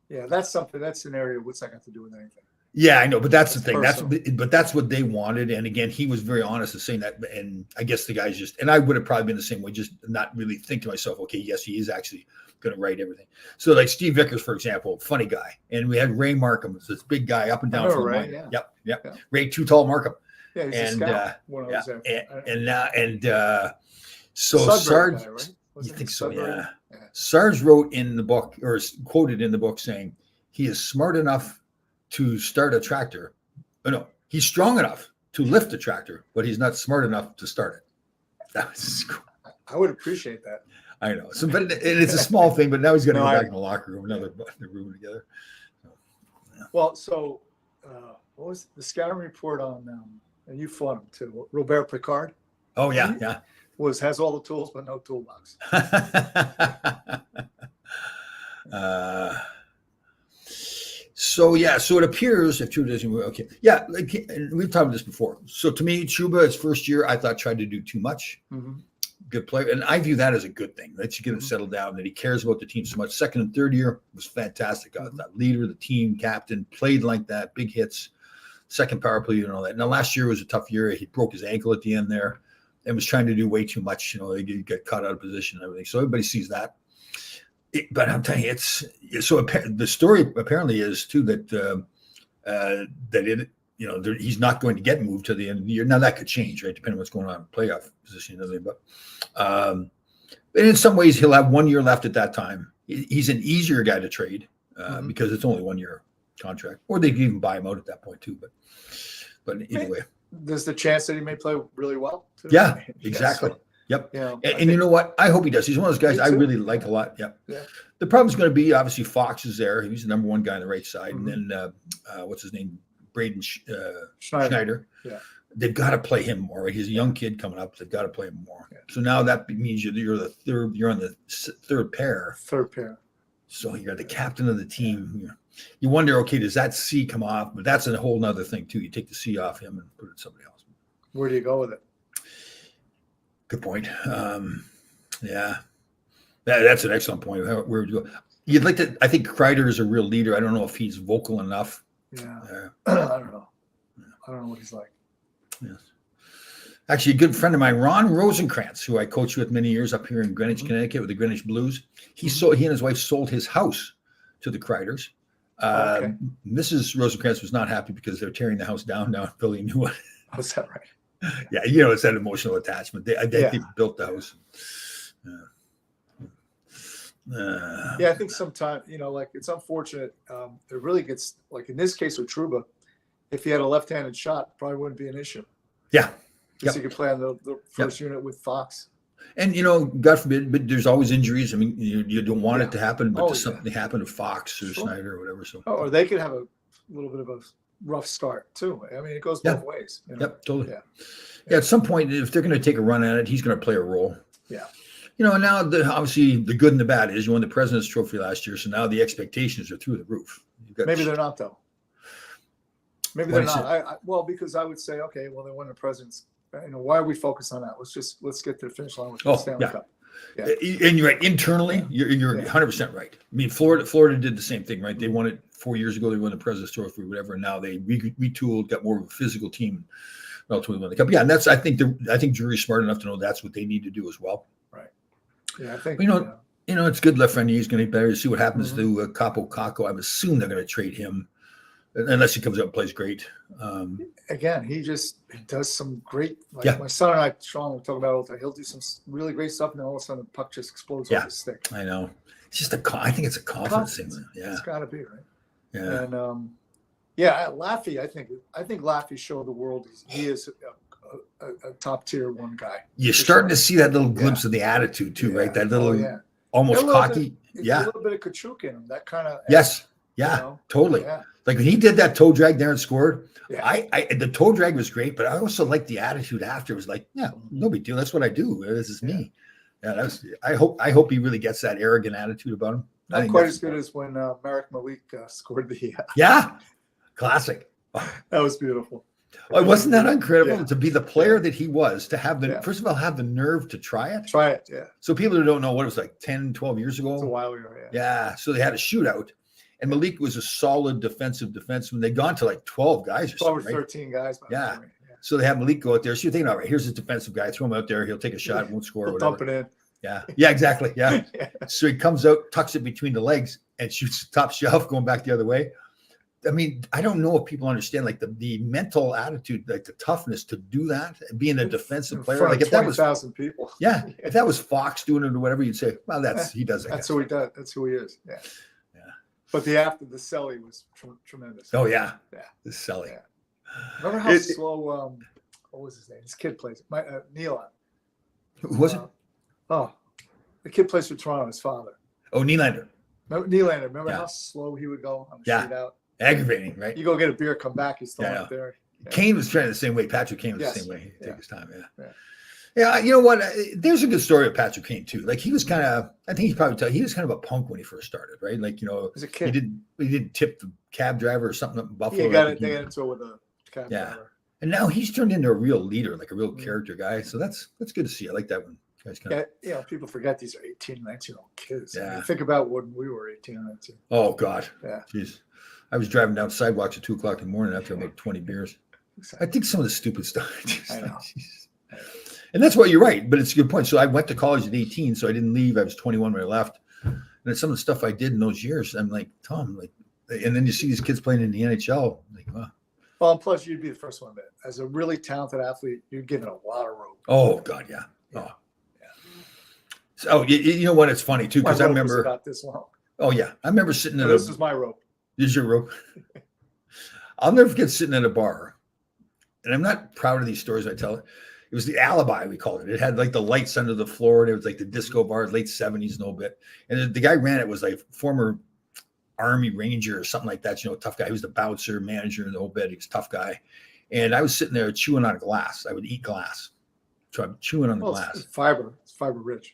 Yeah, that's something. That's an area. What's that got to do with anything? Yeah, I know, but that's the thing. Personal. That's what they wanted. And again, he was very honest in saying that. And I guess the guys and I would have probably been the same way, just not really think to myself, okay, yes, he is actually going to write everything. So like Steve Vickers, for example, funny guy. And we had Ray Markham, this big guy up and down from the line. Yep. Yeah. Ray Too Tall Markham. Yeah, he's a scout when I was there. So Sarge, guy, right? you think so? Sudbury? Yeah. Sarge wrote in the book, or quoted in the book, saying he is smart enough to start a tractor. Oh, no, he's strong enough to lift a tractor, but he's not smart enough to start it. That was cool. I would appreciate that. I know. So, but it's a small thing. But now he's going to go back in the locker room, another room together. So, yeah. Well, so what was the scouting report on? And you fought him too. Robert Picard. Oh yeah. Has all the tools but no toolbox. So it appears if Trouba doesn't okay. Yeah, like we've talked about this before. So to me, Trouba, his first year, I thought tried to do too much. Good player, and I view that as a good thing. That you get him settled down, that he cares about the team so much. Second and third year was fantastic. That leader, the team captain, played like that, big hits, second power play and all that. Now last year was a tough year. He broke his ankle at the end there, and was trying to do way too much. He got caught out of position and everything. So everybody sees that. But I'm telling you, it's so. The story apparently is too that that it, he's not going to get moved to the end of the year. Now that could change, right? Depending on what's going on in playoff position, but in some ways he'll have 1 year left at that time. He's an easier guy to trade because it's only 1 year contract, or they could even buy him out at that point too. But anyway, there's the chance that he may play really well too. Yeah, exactly. So, yep. And you know what? I hope he does. He's one of those guys I really like a lot. Yep. Yeah. The problem is going to be obviously Fox is there. He's the number one guy on the right side, and then what's his name, Braden Schneider. Yeah. They've got to play him more. Right? He's a young kid coming up. They've got to play him more. Yeah. So now that means you're the third. You're on the third pair. Third pair. So you're the captain of the team. You wonder, okay, does that C come off? But that's a whole nother thing too. You take the C off him and put it in somebody else. Where do you go with it? Good point. Yeah, that's an excellent point. Where would you go? You'd like to. I think Kreider is a real leader. I don't know if he's vocal enough. Yeah, I don't know. I don't know what he's like. Yes. Actually, a good friend of mine, Ron Rosenkrantz, who I coached with many years up here in Greenwich, Connecticut, with the Greenwich Blues. He and his wife sold his house to the Kreiders. Mrs. Rosenkrantz was not happy because they're tearing the house down now and building a new one. Oh, is that right? Yeah, it's that emotional attachment. They built the house. I think sometimes, like it's unfortunate. It really gets, like in this case with Trouba, if he had a left-handed shot, probably wouldn't be an issue. Yeah. Because he could play on the first unit with Fox. And, God forbid, but there's always injuries. I mean, you don't want it to happen, but does something happen to Fox or Schneider or whatever. So, or they could have a little bit of a rough start too. I mean, it goes both ways. Yep, totally. Yeah, at some point, if they're going to take a run at it, he's going to play a role. Yeah. And now obviously the good and the bad is you won the President's Trophy last year, so now the expectations are through the roof. Maybe they're not though. Maybe they're not. Well, because I would say, okay, well, they won the President's. Why are we focused on that? Let's get to the finish line with the Stanley Cup. Yeah. And you're right. Internally, you're 100% right. I mean, Florida did the same thing, right? They won it 4 years ago. They won the President's Trophy, whatever. And now they retooled, got more of a physical team, and ultimately won the Cup. Yeah, and I think Drury's smart enough to know that's what they need to do as well. Right. Yeah, I think. It's good. Lafreniere's going to be better. See what happens to Capo Caco. I assume they're going to trade him, unless he comes up and plays great. Again, he does some great. My son and I, Sean, will talk about it all the time. He'll do some really great stuff, and then all of a sudden the puck just explodes off his stick. I know. It's just I think it's a confidence thing. Yeah, it's got to be right. Yeah, and Laffy, I think Laffy showed the world he is a top tier one guy. You're starting to see that little glimpse of the attitude too, right? That little almost cocky. A little bit of Kachuk in him. That kind of totally. Yeah. Like when he did that toe drag there and scored, the toe drag was great, but I also liked the attitude after. It was like, no big deal. That's what I do. This is me. Yeah, I hope he really gets that arrogant attitude about him. Not quite as good as when Marek Malik scored the. Classic. That was beautiful. Oh, wasn't that incredible to be the player that he was, to have first of all, have the nerve to try it? So people who don't know what it was like 10, 12 years ago. It's a while ago, Yeah. So they had a shootout. And Malik was a solid defensive defenseman. They'd gone to like 12 guys or 12 something. 12 or 13 guys. Yeah. So they had Malik go out there. So you're thinking, all right, here's a defensive guy. Throw him out there. He'll take a shot, won't score. He'll dump it in. Yeah. Yeah, exactly. Yeah. So he comes out, tucks it between the legs, and shoots the top shelf going back the other way. I mean, I don't know if people understand like the mental attitude, like the toughness to do that, being a defensive player. Like if that was 20,000 people. Yeah. If that was Fox doing it or whatever, you'd say, well, he does it. That's who he does. That's who he is. Yeah. But the Selly was tremendous. Oh yeah. The Selly. Yeah. Remember how slow? What was his name? His kid plays. Nealon. Who was it? The kid plays for Toronto. His father. Oh, Nylander. Nylander. Remember how slow he would go on the shootout? Aggravating, right? You go get a beer, come back, he's still out there. Yeah. Kane was trying the same way. Patrick Kane was the same way. He'd take his time. Yeah. You know what? There's a good story of Patrick Kane too. Like he was kind of, I think he was kind of a punk when he first started, right? Like, as a kid, he did tip the cab driver or something up in Buffalo. They got into it with a cab driver. And now he's turned into a real leader, like a real character guy. So that's good to see. I like that one. People forget these are 18, 19-year-old kids. Yeah. I mean, think about when we were 18 or 19. Oh God. Yeah. Jeez. I was driving down sidewalks at 2:00 in the morning after about 20 beers. Exactly. I think some of the stupid stuff. I know. And that's what you're right, but it's a good point. So I went to college at 18, so I didn't leave. I was 21 when I left. And And some of the stuff I did in those years, I'm like, Tom, like, and then you see these kids playing in the NHL, like, wow. Well, and plus you'd be the first one to admit, as a really talented athlete, you're given a lot of rope. Oh God, yeah. Yeah. Oh, yeah. So you know what? It's funny too, because My I rope was remember. about this long. Oh yeah, I remember sitting at This is my rope. This is your rope. I'll never forget sitting at a bar, and I'm not proud of these stories I tell. It was the Alibi, we called it. It had like the lights under the floor, and it was like the disco bar, late 70s, no bit. And the guy ran it was like former Army Ranger or something like that. You know, tough guy. He was the bouncer, manager, and the whole bit. He was a tough guy. And I was sitting there chewing on a glass. I would eat glass, so I'm chewing on the glass. It's fiber. It's fiber rich.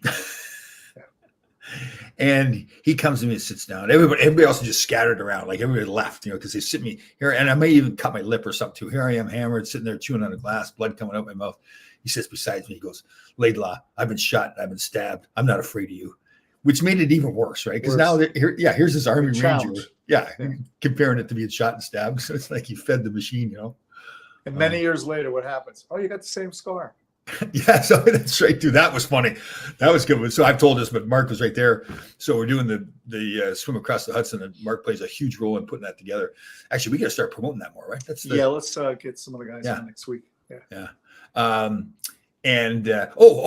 And he comes to me and sits down. Everybody else is just scattered around, like everybody left, you know, because they sit me here, and I may even cut my lip or something too. Here I am, hammered, sitting there chewing on a glass, blood coming out my mouth. He sits beside me. He goes, "Laidlaw, I've been shot. I've been stabbed. I'm not afraid of you," which made it even worse, right? Because now, here's this Army Ranger, comparing it to being shot and stabbed. So it's like he fed the machine, you know. And many years later, what happens? Oh, you got the same scar. Yeah, so that's right too. That was funny. That was good. So I've told this, but Mark was right there. So we're doing the swim across the Hudson, and Mark plays a huge role in putting that together. Actually, we got to start promoting that more, right? Let's get some of the guys on next week. Yeah. And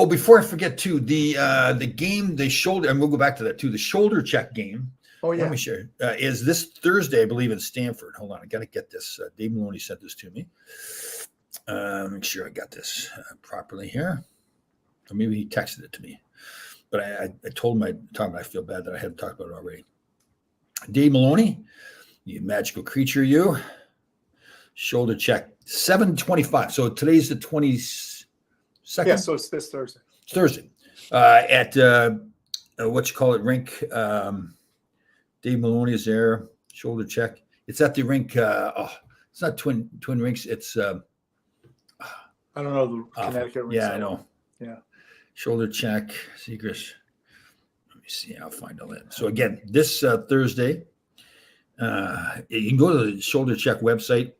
before I forget too, the game they shoulder, and we'll go back to that too. The shoulder check game. Oh yeah. Let me share. Is this Thursday, I believe, in Stanford. Hold on, I got to get this. Dave Maloney sent this to me. Make sure I got this properly here. Or maybe he texted it to me. But I told him I feel bad that I hadn't talked about it already. Dave Maloney, you magical creature, you. Shoulder check, 7:25. So today's the 22nd. Yeah, so it's this Thursday. It's Thursday. At what you call it, rink. Dave Maloney is there. Shoulder check. It's at the rink. It's not Twin Rinks. It's I don't know the Connecticut rinks. Yeah, I know. Yeah. Shoulder check, secrets. Let me see. I'll find all that. So again, this Thursday, you can go to the Shoulder Check website.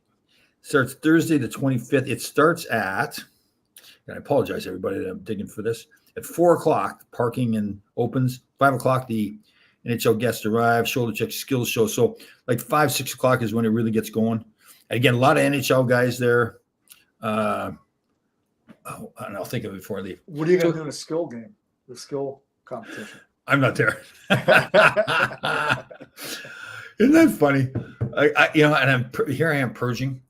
Starts Thursday the 25th. It starts at, and I apologize everybody that I'm digging for this, at 4:00. Parking and opens. 5:00. The NHL guests arrive. Shoulder Check skills show. So like 5-6 o'clock is when it really gets going. And again, a lot of NHL guys there. And I'll think of it before I leave. What are you going to do in a skill game? The skill competition. I'm not there. Isn't that funny? And here I am purging,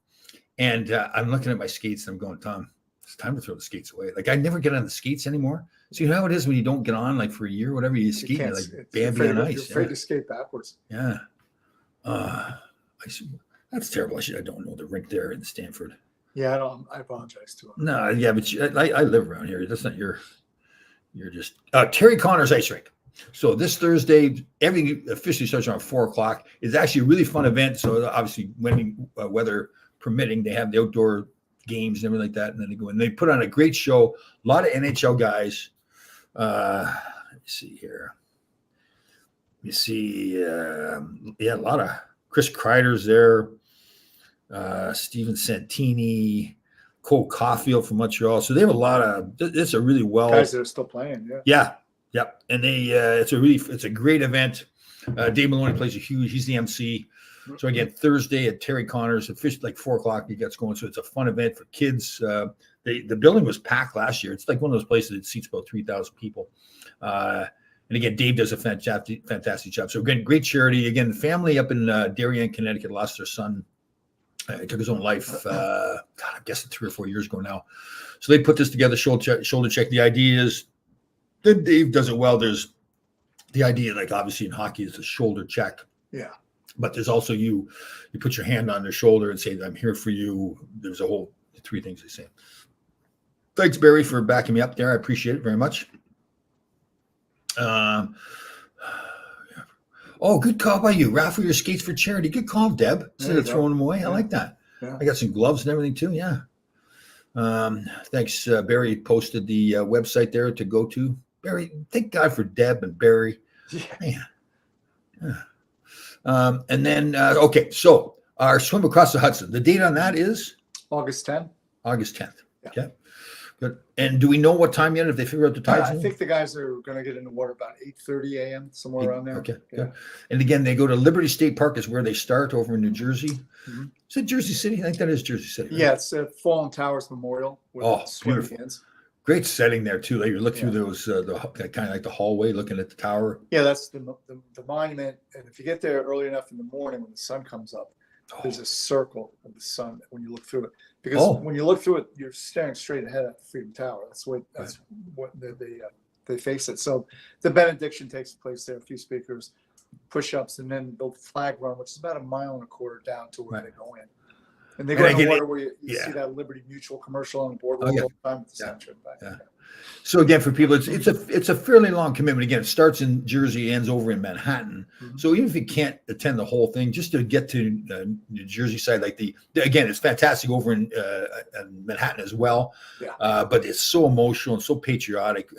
and I'm looking at my skates, and I'm going, Tom, it's time to throw the skates away. Like I never get on the skates anymore. So you know how it is when you don't get on like for a year, whatever you skate, you're like Bambi on ice. You're afraid to skate backwards. Yeah. That's terrible. I don't know the rink there in Stanford. Yeah, I apologize to him. No, yeah, but I live around here. That's not you're just Terry Connors Ice Rink. So this Thursday, everything officially starts around 4:00. It's actually a really fun event. So obviously, when weather permitting, they have the outdoor games and everything like that, and then they go and they put on a great show. A lot of NHL guys. Let me see here. You see, a lot of Chris Kreider's there. Steven Santini, Cole Caulfield from Montreal. So they have a lot of. It's a really well guys that are still playing. Yeah. Yep. And it's a great event. Dave Maloney plays he's the MC. So again, Thursday at Terry Connors, officially like 4:00 he gets going. So it's a fun event for kids. The building was packed last year. It's like one of those places that seats about 3,000 people. And again, Dave does a fantastic job. So again, great charity. Again, the family up in Darien, Connecticut lost their son. He took his own life, I'm guessing 3 or 4 years ago now. So they put this together, shoulder check. The idea is that Dave does it well. There's the idea, like obviously in hockey, is a shoulder check. Yeah. But there's also you put your hand on their shoulder and say, I'm here for you. There's a whole 3 things they say. Thanks, Barry, for backing me up there. I appreciate it very much. Oh, good call by you. Raffle your skates for charity. Good call, Deb. Instead of throwing them away. I like that. Yeah. I got some gloves and everything too. Yeah. Thanks. Barry posted the website there to go to. Barry, thank God for Deb and Barry. Yeah. And then, okay. So our swim across the Hudson, the date on that is? August 10th. August 10th. Yeah. Okay. Good. And do we know what time yet? If they figure out the tides? I think the guys are going to get in the water about 8:30 a.m. somewhere around there. Okay, Yeah. good. And again, they go to Liberty State Park is where they start over in New Jersey. Mhm. Is it Jersey City? I think that is Jersey City. Right? Yeah, it's Fallen Towers Memorial. Where Oh, the swim beautiful. begins. Great setting there too. Like you look through Yeah. those, kind of like the hallway, looking at the tower. Yeah, that's the monument. And if you get there early enough in the morning when the sun comes up, there's a circle of the sun when you look through it. Because when you look through it, you're staring straight ahead at the Freedom Tower. That's what they face it. So the benediction takes place there. A few speakers, push-ups, and then the flag run, which is about 1.25 miles down to where they go in. And they go in the water where you see that Liberty Mutual commercial on the boardwalk all the time at the center. Yeah. So again, for people, it's a fairly long commitment. Again, it starts in Jersey, ends over in Manhattan. Mm-hmm. So even if you can't attend the whole thing, just to get to the Jersey side, like again, it's fantastic over in Manhattan as well. Yeah. But it's so emotional and so patriotic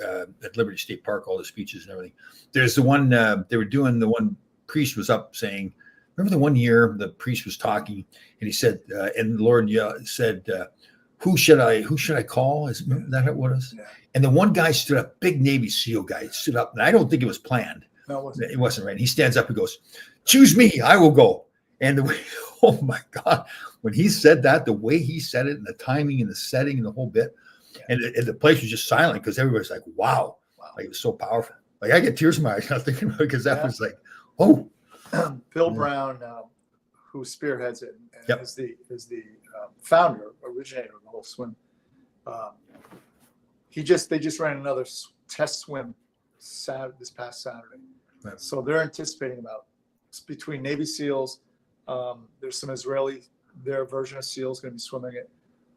at Liberty State Park, all the speeches and everything. There's the one they were doing. The one priest was up saying, remember the one year the priest was talking and he said, and the Lord said, who should I call? Is that what it was? Yeah. And the one guy stood up, big Navy SEAL guy stood up, and I don't think it was planned. No, it wasn't right. He stands up and goes, choose me, I will go. And the way, oh my God, when he said that, the way he said it and the timing and the setting and the whole bit, and the place was just silent because everybody's like, wow. Like it was so powerful. Like I get tears in my eyes now thinking about it because that was like, oh. Bill Brown, who spearheads it and is the founder, originator of the whole swim. They just ran another test swim this past Saturday. Right. So they're anticipating between Navy SEALs, there's some their version of SEALs going to be swimming it.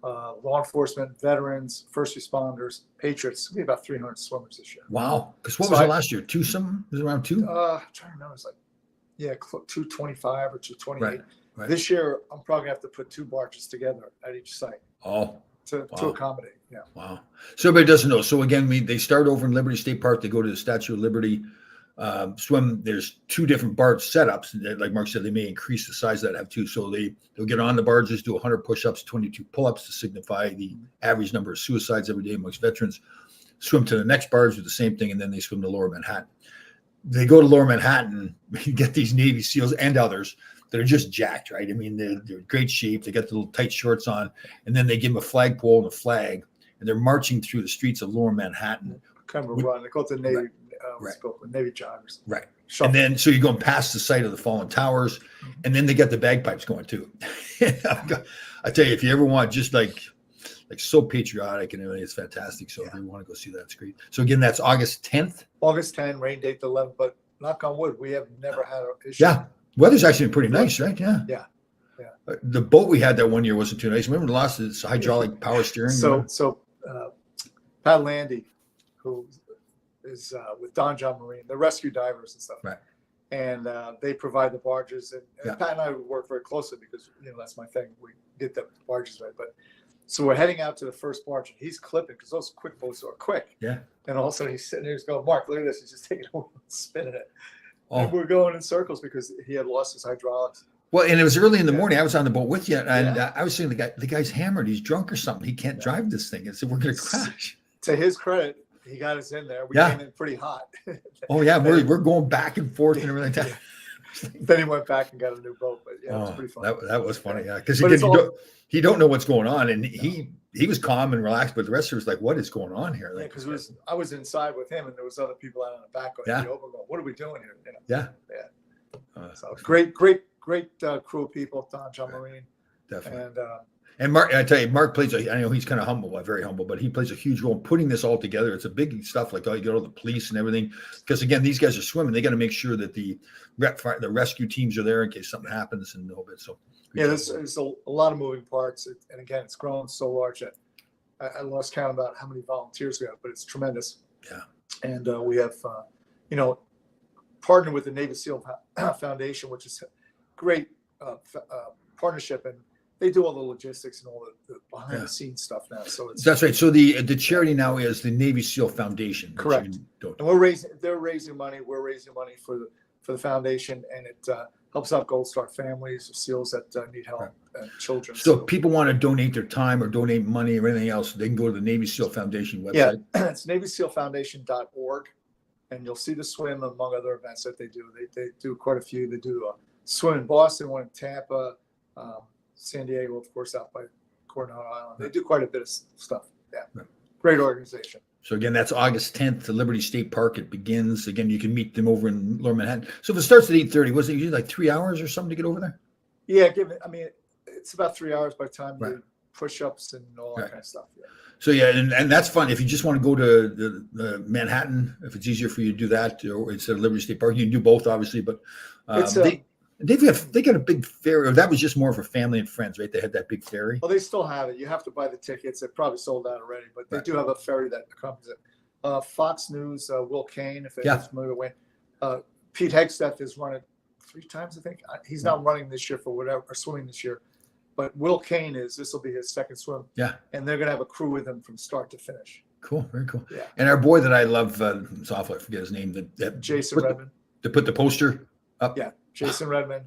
Law enforcement, veterans, first responders, patriots. It'll be about 300 swimmers this year. Wow. Because what was it last year? 2 something? Was it around 2? I'm trying to remember. It's like 225 or 228. Right. This year, I'm probably gonna have to put 2 barges together at each site. To accommodate. Yeah. Wow. So everybody doesn't know. So again, they start over in Liberty State Park. They go to the Statue of Liberty, swim. There's 2 different barge setups. Like Mark said, they may increase the size of that, have 2. So they'll get on the barges, do 100 push-ups, 22 pull-ups to signify the average number of suicides every day amongst veterans. Swim to the next barge, do the same thing, and then they swim to Lower Manhattan. They go to Lower Manhattan, you get these Navy SEALs and others that are just jacked, right? I mean, they're in great shape. They got the little tight shorts on, and then they give them a flagpole and a flag, and they're marching through the streets of Lower Manhattan. Kind of a run. They call it the Navy, Navy joggers. Right. Shuffle. And then, so you're going past the site of the fallen towers, and then they got the bagpipes going too. I tell you, if you ever want just like so patriotic and everything, it's fantastic. So if you want to go see that, it's great. So again, that's August 10th. August 10th, rain date the 11th, but knock on wood, we have never had an issue. Yeah. Weather's actually been pretty nice, right? Yeah. The boat we had that one year wasn't too nice. Remember the last is hydraulic power steering? So Pat Landy, who is with Don John Marine, the rescue divers and stuff. Right. And they provide the barges. And Pat and I work very closely because, that's my thing. We get the barges right. But so we're heading out to the first barge and he's clipping because those quick boats are quick. Yeah. And all of a sudden he's sitting there, he's going, Mark, look at this. He's just taking it over and spinning it. Oh. And we're going in circles because he had lost his hydraulics. Well, and it was early in the morning. I was on the boat with you, and I was saying the guy's hammered. He's drunk or something. He can't drive this thing. I said, we're going to crash. To his credit, he got us in there. We came in pretty hot. Oh, yeah. We're going back and forth and everything. Then he went back and got a new boat. But it was pretty fun. That was funny. Yeah. Because he don't know what's going on. And he was calm and relaxed, but the rest of us like, what is going on here? Like, because I was inside with him and there was other people out on the back going, what are we doing here? Yeah. So great crew of people, Don John Marine. Definitely. And Mark, I tell you, Mark plays I know he's kind of humble, very humble, but he plays a huge role in putting this all together. It's a big stuff, like you get all the police and everything. Because again, these guys are swimming. They got to make sure that the rescue teams are there in case something happens and all of it. So there's a lot of moving parts. And again, it's grown so large that I lost count about how many volunteers we have, but it's tremendous. Yeah. And we have, partnered with the Navy SEAL Foundation, which is a great partnership, and they do all the logistics and all the behind the scenes stuff now. So that's right. So the charity now is the Navy SEAL Foundation. Correct. And they're raising money. We're raising money for the foundation, and helps out Gold Star families, SEALs that need help, Right. and children. So if people want to donate their time or donate money or anything else, they can go to the Navy SEAL Foundation yeah, website. it's NavySealFoundation.org, and you'll see the swim among other events that they do. They do quite a few. They do a swim in Boston, one in Tampa, San Diego, of course, out by Coronado Island. They do quite a bit of stuff. Yeah, Right. Great organization. So again, that's August 10th to Liberty State Park. It begins. Again, you can meet them over in Lower Manhattan. So if it starts at 8:30, was it usually like 3 hours or something to get over there? Yeah, it's about 3 hours by the time Right. you push-ups and all that Right. kind of stuff. Yeah. So yeah, and that's fun. If you just want to go to the Manhattan, if it's easier for you to do that, or instead of Liberty State Park, you can do both, obviously. But It's they got a big ferry. Or that was just more for family and friends, right? They had that big ferry. Well, they still have it. You have to buy the tickets. They're probably sold out already, but they Right. do have a ferry that accompanies it. Fox News, Will Kane, if Yeah. anyone's familiar with Pete Hegsteth has run it 3 times, I think. He's not running this year or swimming this year, but Will Kane this will be his second swim. Yeah. And they're going to have a crew with him from start to finish. Cool, very cool. Yeah. And our boy that I love, it's awful, I forget his name. That Jason put Redmond. to put the poster up. Yeah. Jason Redmond,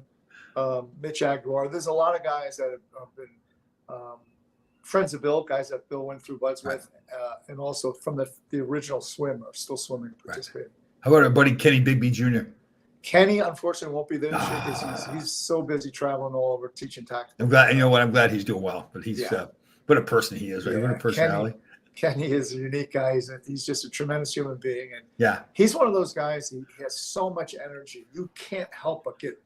Mitch Aguilar. There's a lot of guys that have been friends of Bill, guys that Bill went through buds Right. with, and also from the original swim are still swimming and participating. How about our buddy Kenny Bigby Jr.? Kenny, unfortunately, won't be there this year because he's so busy traveling all over teaching tactics. I'm glad. You know what? I'm glad he's doing well. But he's Yeah. what a person he is, right? What a Yeah, personality. Kenny is a unique guy. He's just a tremendous human being, and Yeah. he's one of those guys. He has so much energy. You can't help but get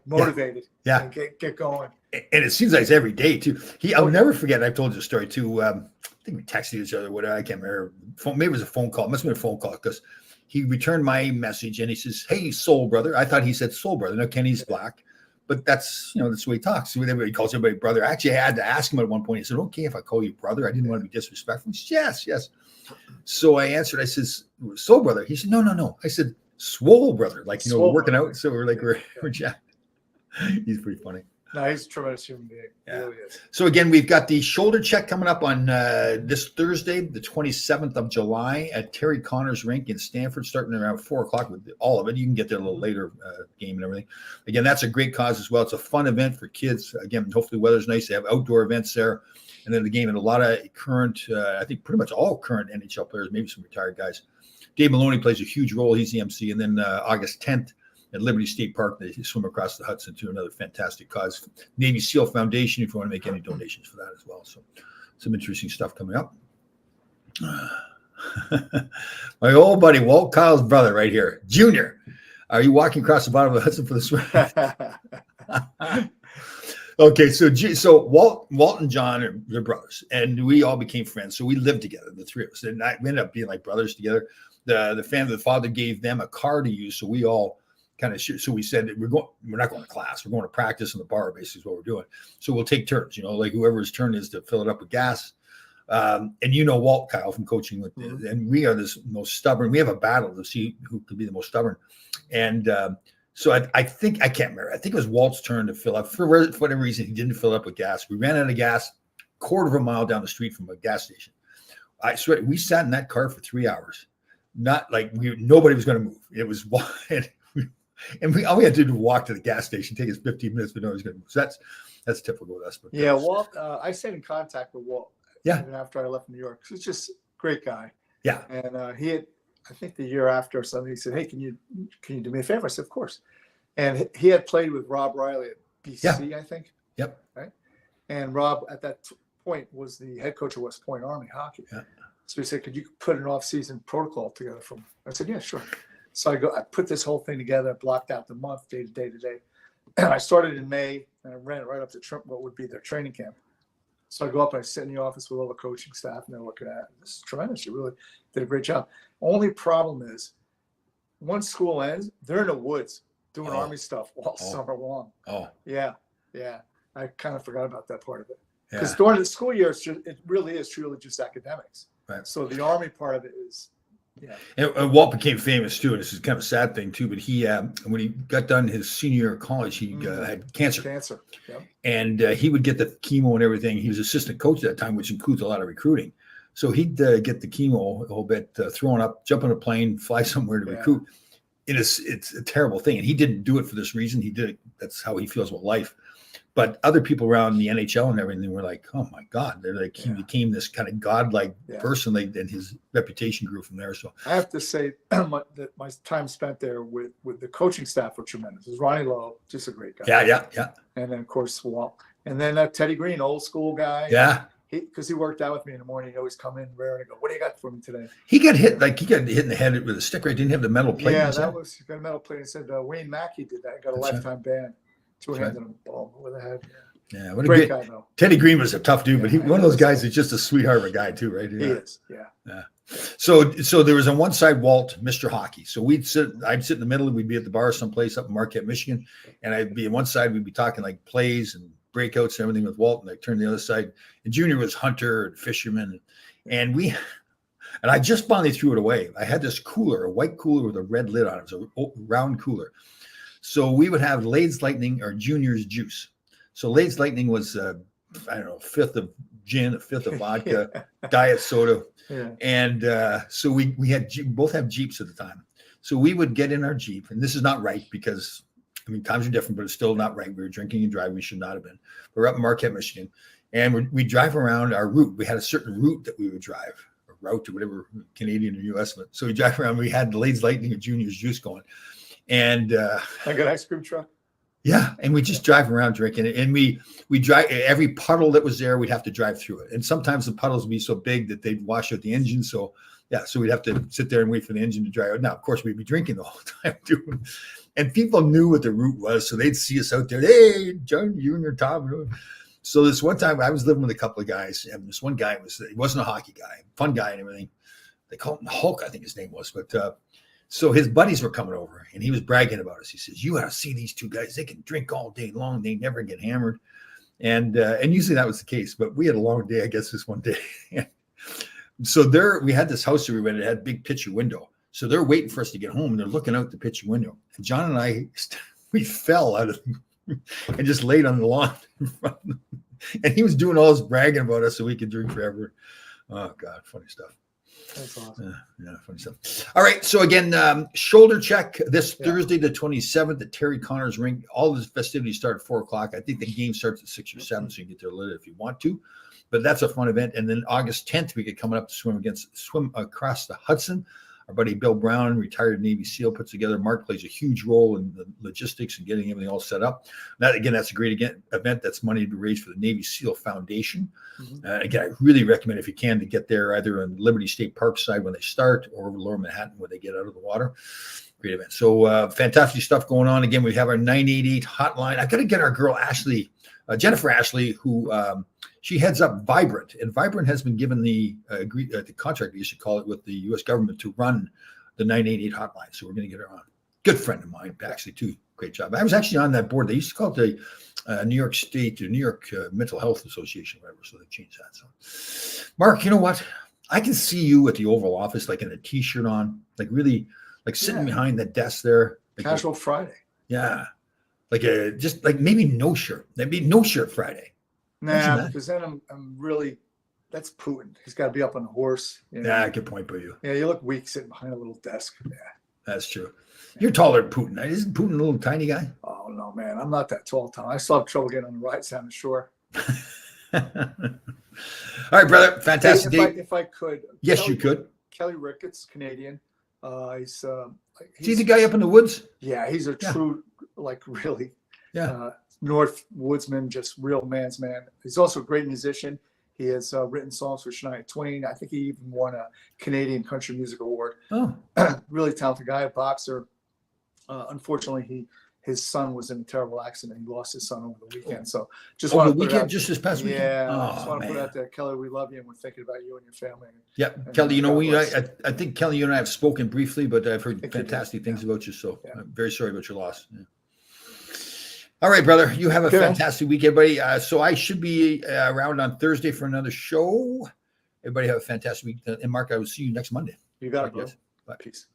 motivated. Yeah. And get going. And it seems like it's every day too. I'll never forget. I've told you the story too. I think we texted each other. Whatever. I can't remember. Maybe it was a phone call. It must have been a phone call because he returned my message and he says, "Hey, soul brother." I thought he said soul brother. No, Kenny's black, but that's that's the way he talks. So everybody calls everybody brother. Actually, I had to ask him at one point. He said, "Okay, if I call you brother." I didn't want to be disrespectful. He said, "Yes, yes." So I answered. I says, "Soul brother." He said, "No." I said, "Swole brother." Like we're Swole working brother. out. So we're jacked. He's pretty funny. No, he's a tremendous human being. Yeah. He really is. So again, we've got the shoulder check coming up on this Thursday, the 27th of July at Terry Connors Rink in Stanford, starting around 4:00 with all of it. You can get there a little later, game and everything. Again, that's a great cause as well. It's a fun event for kids. Again, hopefully the weather's nice. They have outdoor events there. And then the game and a lot of current, I think pretty much all current NHL players, maybe some retired guys. Dave Maloney plays a huge role. He's the MC. And then August 10th, at Liberty State Park, they swim across the Hudson to another fantastic cause. Navy SEAL Foundation, if you want to make any donations for that as well. So some interesting stuff coming up. My old buddy, Walt Kyle's brother right here, Junior. Are you walking across the bottom of the Hudson for the swim? Okay, so Walt and John they're brothers, and we all became friends. So we lived together, the three of us, and we ended up being like brothers together. The father gave them a car to use, so we all kind of so we said we're not going to class, we're going to practice in the bar, basically is what we're doing. So we'll take turns, like whoever's turn is to fill it up with gas. And Walt, Kyle, from coaching with, and we are this most stubborn. We have a battle to see who could be the most stubborn. And so I think, I can't remember. I think it was Walt's turn to fill up. For whatever reason, he didn't fill up with gas. We ran out of gas, quarter of a mile down the street from a gas station. I swear, we sat in that car for 3 hours. Not like nobody was going to move. It was wide. And all we had to do was walk to the gas station, take us 15 minutes, but nobody's going to move. So that's typical with us. But yeah, Walt, I stayed in contact with Walt. Yeah. Even after I left New York. He's just a great guy. Yeah. And he had, I think the year after or something, he said, "Hey, can you do me a favor?" I said, "Of course." And he had played with Rob Riley at BC, I think. Yep. Right. And Rob at that point was the head coach of West Point Army hockey. Yeah. So he said, "Could you put an off-season protocol together for me?" I said, "Yeah, sure." So I put this whole thing together, blocked out the month, day to day. And I started in May, and I ran it right up to what would be their training camp. So I go up and I sit in the office with all the coaching staff, and they're looking at it. This is tremendous. You really did a great job. Only problem is, once school ends, they're in the woods doing Army stuff all summer long. Oh, yeah. I kind of forgot about that part of it. yeah. Because during the school year, it really is truly just academics. Right. So the Army part of it is, And Walt became famous too. And this is kind of a sad thing too. But he, when he got done his senior year of college, he had cancer. Yep. And he would get the chemo and everything. He was assistant coach at that time, which includes a lot of recruiting. So he'd get the chemo a whole bit, throwing up, jump on a plane, fly somewhere to recruit. it's a terrible thing. And he didn't do it for this reason. He did it. That's how he feels about life. But other people around the NHL and everything were like, oh my God, they're like, he became this kind of godlike person, like, and his reputation grew from there. So I have to say that my time spent there with the coaching staff were tremendous. It was Ronnie Lowe, just a great guy. Yeah. And then of course Walt, and then Teddy Green, old school guy. Yeah. Because he worked out with me in the morning. He'd always come in rare and go, "What do you got for me today?" He got hit in the head with a stick, right? Didn't have the metal plate. Yeah, that was, he got a metal plate. He said Wayne Mackey did that. He got a lifetime ban. Two hands on him, ball with a head. Yeah, what a great guy though. Teddy Green was a tough dude, but he one of those guys that's just a sweetheart of a guy too, right? He is, yeah. So there was on one side Walt, Mr. Hockey. So I'd sit in the middle, and we'd be at the bar someplace up in Marquette, Michigan, and I'd be on one side, we'd be talking like plays and breakouts and everything with Walt, and I turned to the other side, and Junior was hunter and fisherman, and I just finally threw it away. I had this cooler, a white cooler with a red lid on it. It was a round cooler. So we would have Lay's Lightning or Junior's Juice. So Lay's Lightning was, I don't know, a fifth of gin, a fifth of vodka, diet soda. Yeah. And so we both have Jeeps at the time. So we would get in our Jeep, and this is not right because, I mean, times are different, but it's still not right. We were drinking and driving. We should not have been. We're up in Marquette, Michigan, and we drive around our route. We had a certain route that we would drive, or route or whatever, Canadian or U.S. So we drive around. We had the Lay's Lightning and Junior's Juice going. And I got an ice cream truck. Yeah, and we just drive around drinking it, and we drive every puddle that was there. We'd have to drive through it, and sometimes the puddles would be so big that they'd wash out the engine. So we'd have to sit there and wait for the engine to dry out. Now, of course, we'd be drinking the whole time too, and people knew what the route was, so they'd see us out there. Hey, John, you and your Tom. So this one time, I was living with a couple of guys, and this one guy he wasn't a hockey guy, fun guy and everything. They called him Hulk, I think his name was, but. So his buddies were coming over, and he was bragging about us. He says, "You got to see these two guys. They can drink all day long. They never get hammered." And usually that was the case, but we had a long day, I guess, this one day. So we had this house that we rented. It had a big picture window. So they're waiting for us to get home, and they're looking out the picture window. And John and I, we fell out of and just laid on the lawn in front of them. And he was doing all this bragging about us so we could drink forever. Oh, God, funny stuff. That's awesome. Yeah, funny stuff. All right. So again, shoulder check this Thursday, the 27th at Terry Connors Rink. All the festivities start at 4:00. I think the game starts at 6 or 7, so you can get there later if you want to. But that's a fun event. And then August 10th, we get coming up to swim across the Hudson. Our buddy Bill Brown, retired Navy SEAL, puts together. Mark plays a huge role in the logistics and getting everything all set up. That's a great event. That's money to raise for the Navy SEAL Foundation. Mm-hmm. Again, I really recommend, if you can, to get there either on Liberty State Park side when they start, or over Lower Manhattan when they get out of the water. Great event. So fantastic stuff going on. Again, we have our 988 hotline. I got to get our girl Ashley, Jennifer Ashley, who she heads up Vibrant, and Vibrant has been given the contract, you should call it, with the U.S. government to run the 988 hotline. So we're going to get her on. Good friend of mine, actually, too. Great job. I was actually on that board. They used to call it the New York State or New York Mental Health Association, whatever. So they changed that. So, Mark, you know what? I can see you at the Oval Office, like in a T-shirt on, like really, like sitting behind that desk there. Like Casual Friday. Yeah. Like just like maybe no shirt. That'd be no shirt Friday. Nah, because then I'm really, that's Putin. He's got to be up on a horse. You know? Yeah, good point by you. Yeah, you look weak sitting behind a little desk. Yeah, that's true. You're taller than Putin. Isn't Putin a little tiny guy? Oh no, man, I'm not that tall, Tom. I still have trouble getting on the right side of the shore. All right, brother. Fantastic. If I could. Yes, you could. Kelly Ricketts, Canadian. He's the guy up in the woods. Yeah, he's a true, like, really. Yeah. North woodsman, just real man's man. He's also a great musician. He has written songs for Shania Twain. I think he even won a Canadian Country Music Award. Oh, really talented guy, a boxer. Unfortunately, his son was in a terrible accident. He lost his son over the weekend. So just want to put it out. Just this past weekend. Yeah, just want to put it out there, Kelly. We love you, and we're thinking about you and your family. Yeah, Kelly. You know, I think Kelly, you and I have spoken briefly, but I've heard fantastic things about you. So I'm very sorry about your loss. Yeah. All right, brother. You have a fantastic week, everybody. So I should be around on Thursday for another show. Everybody have a fantastic week. And Mark, I will see you next Monday. You got it, bro. Bye. Peace.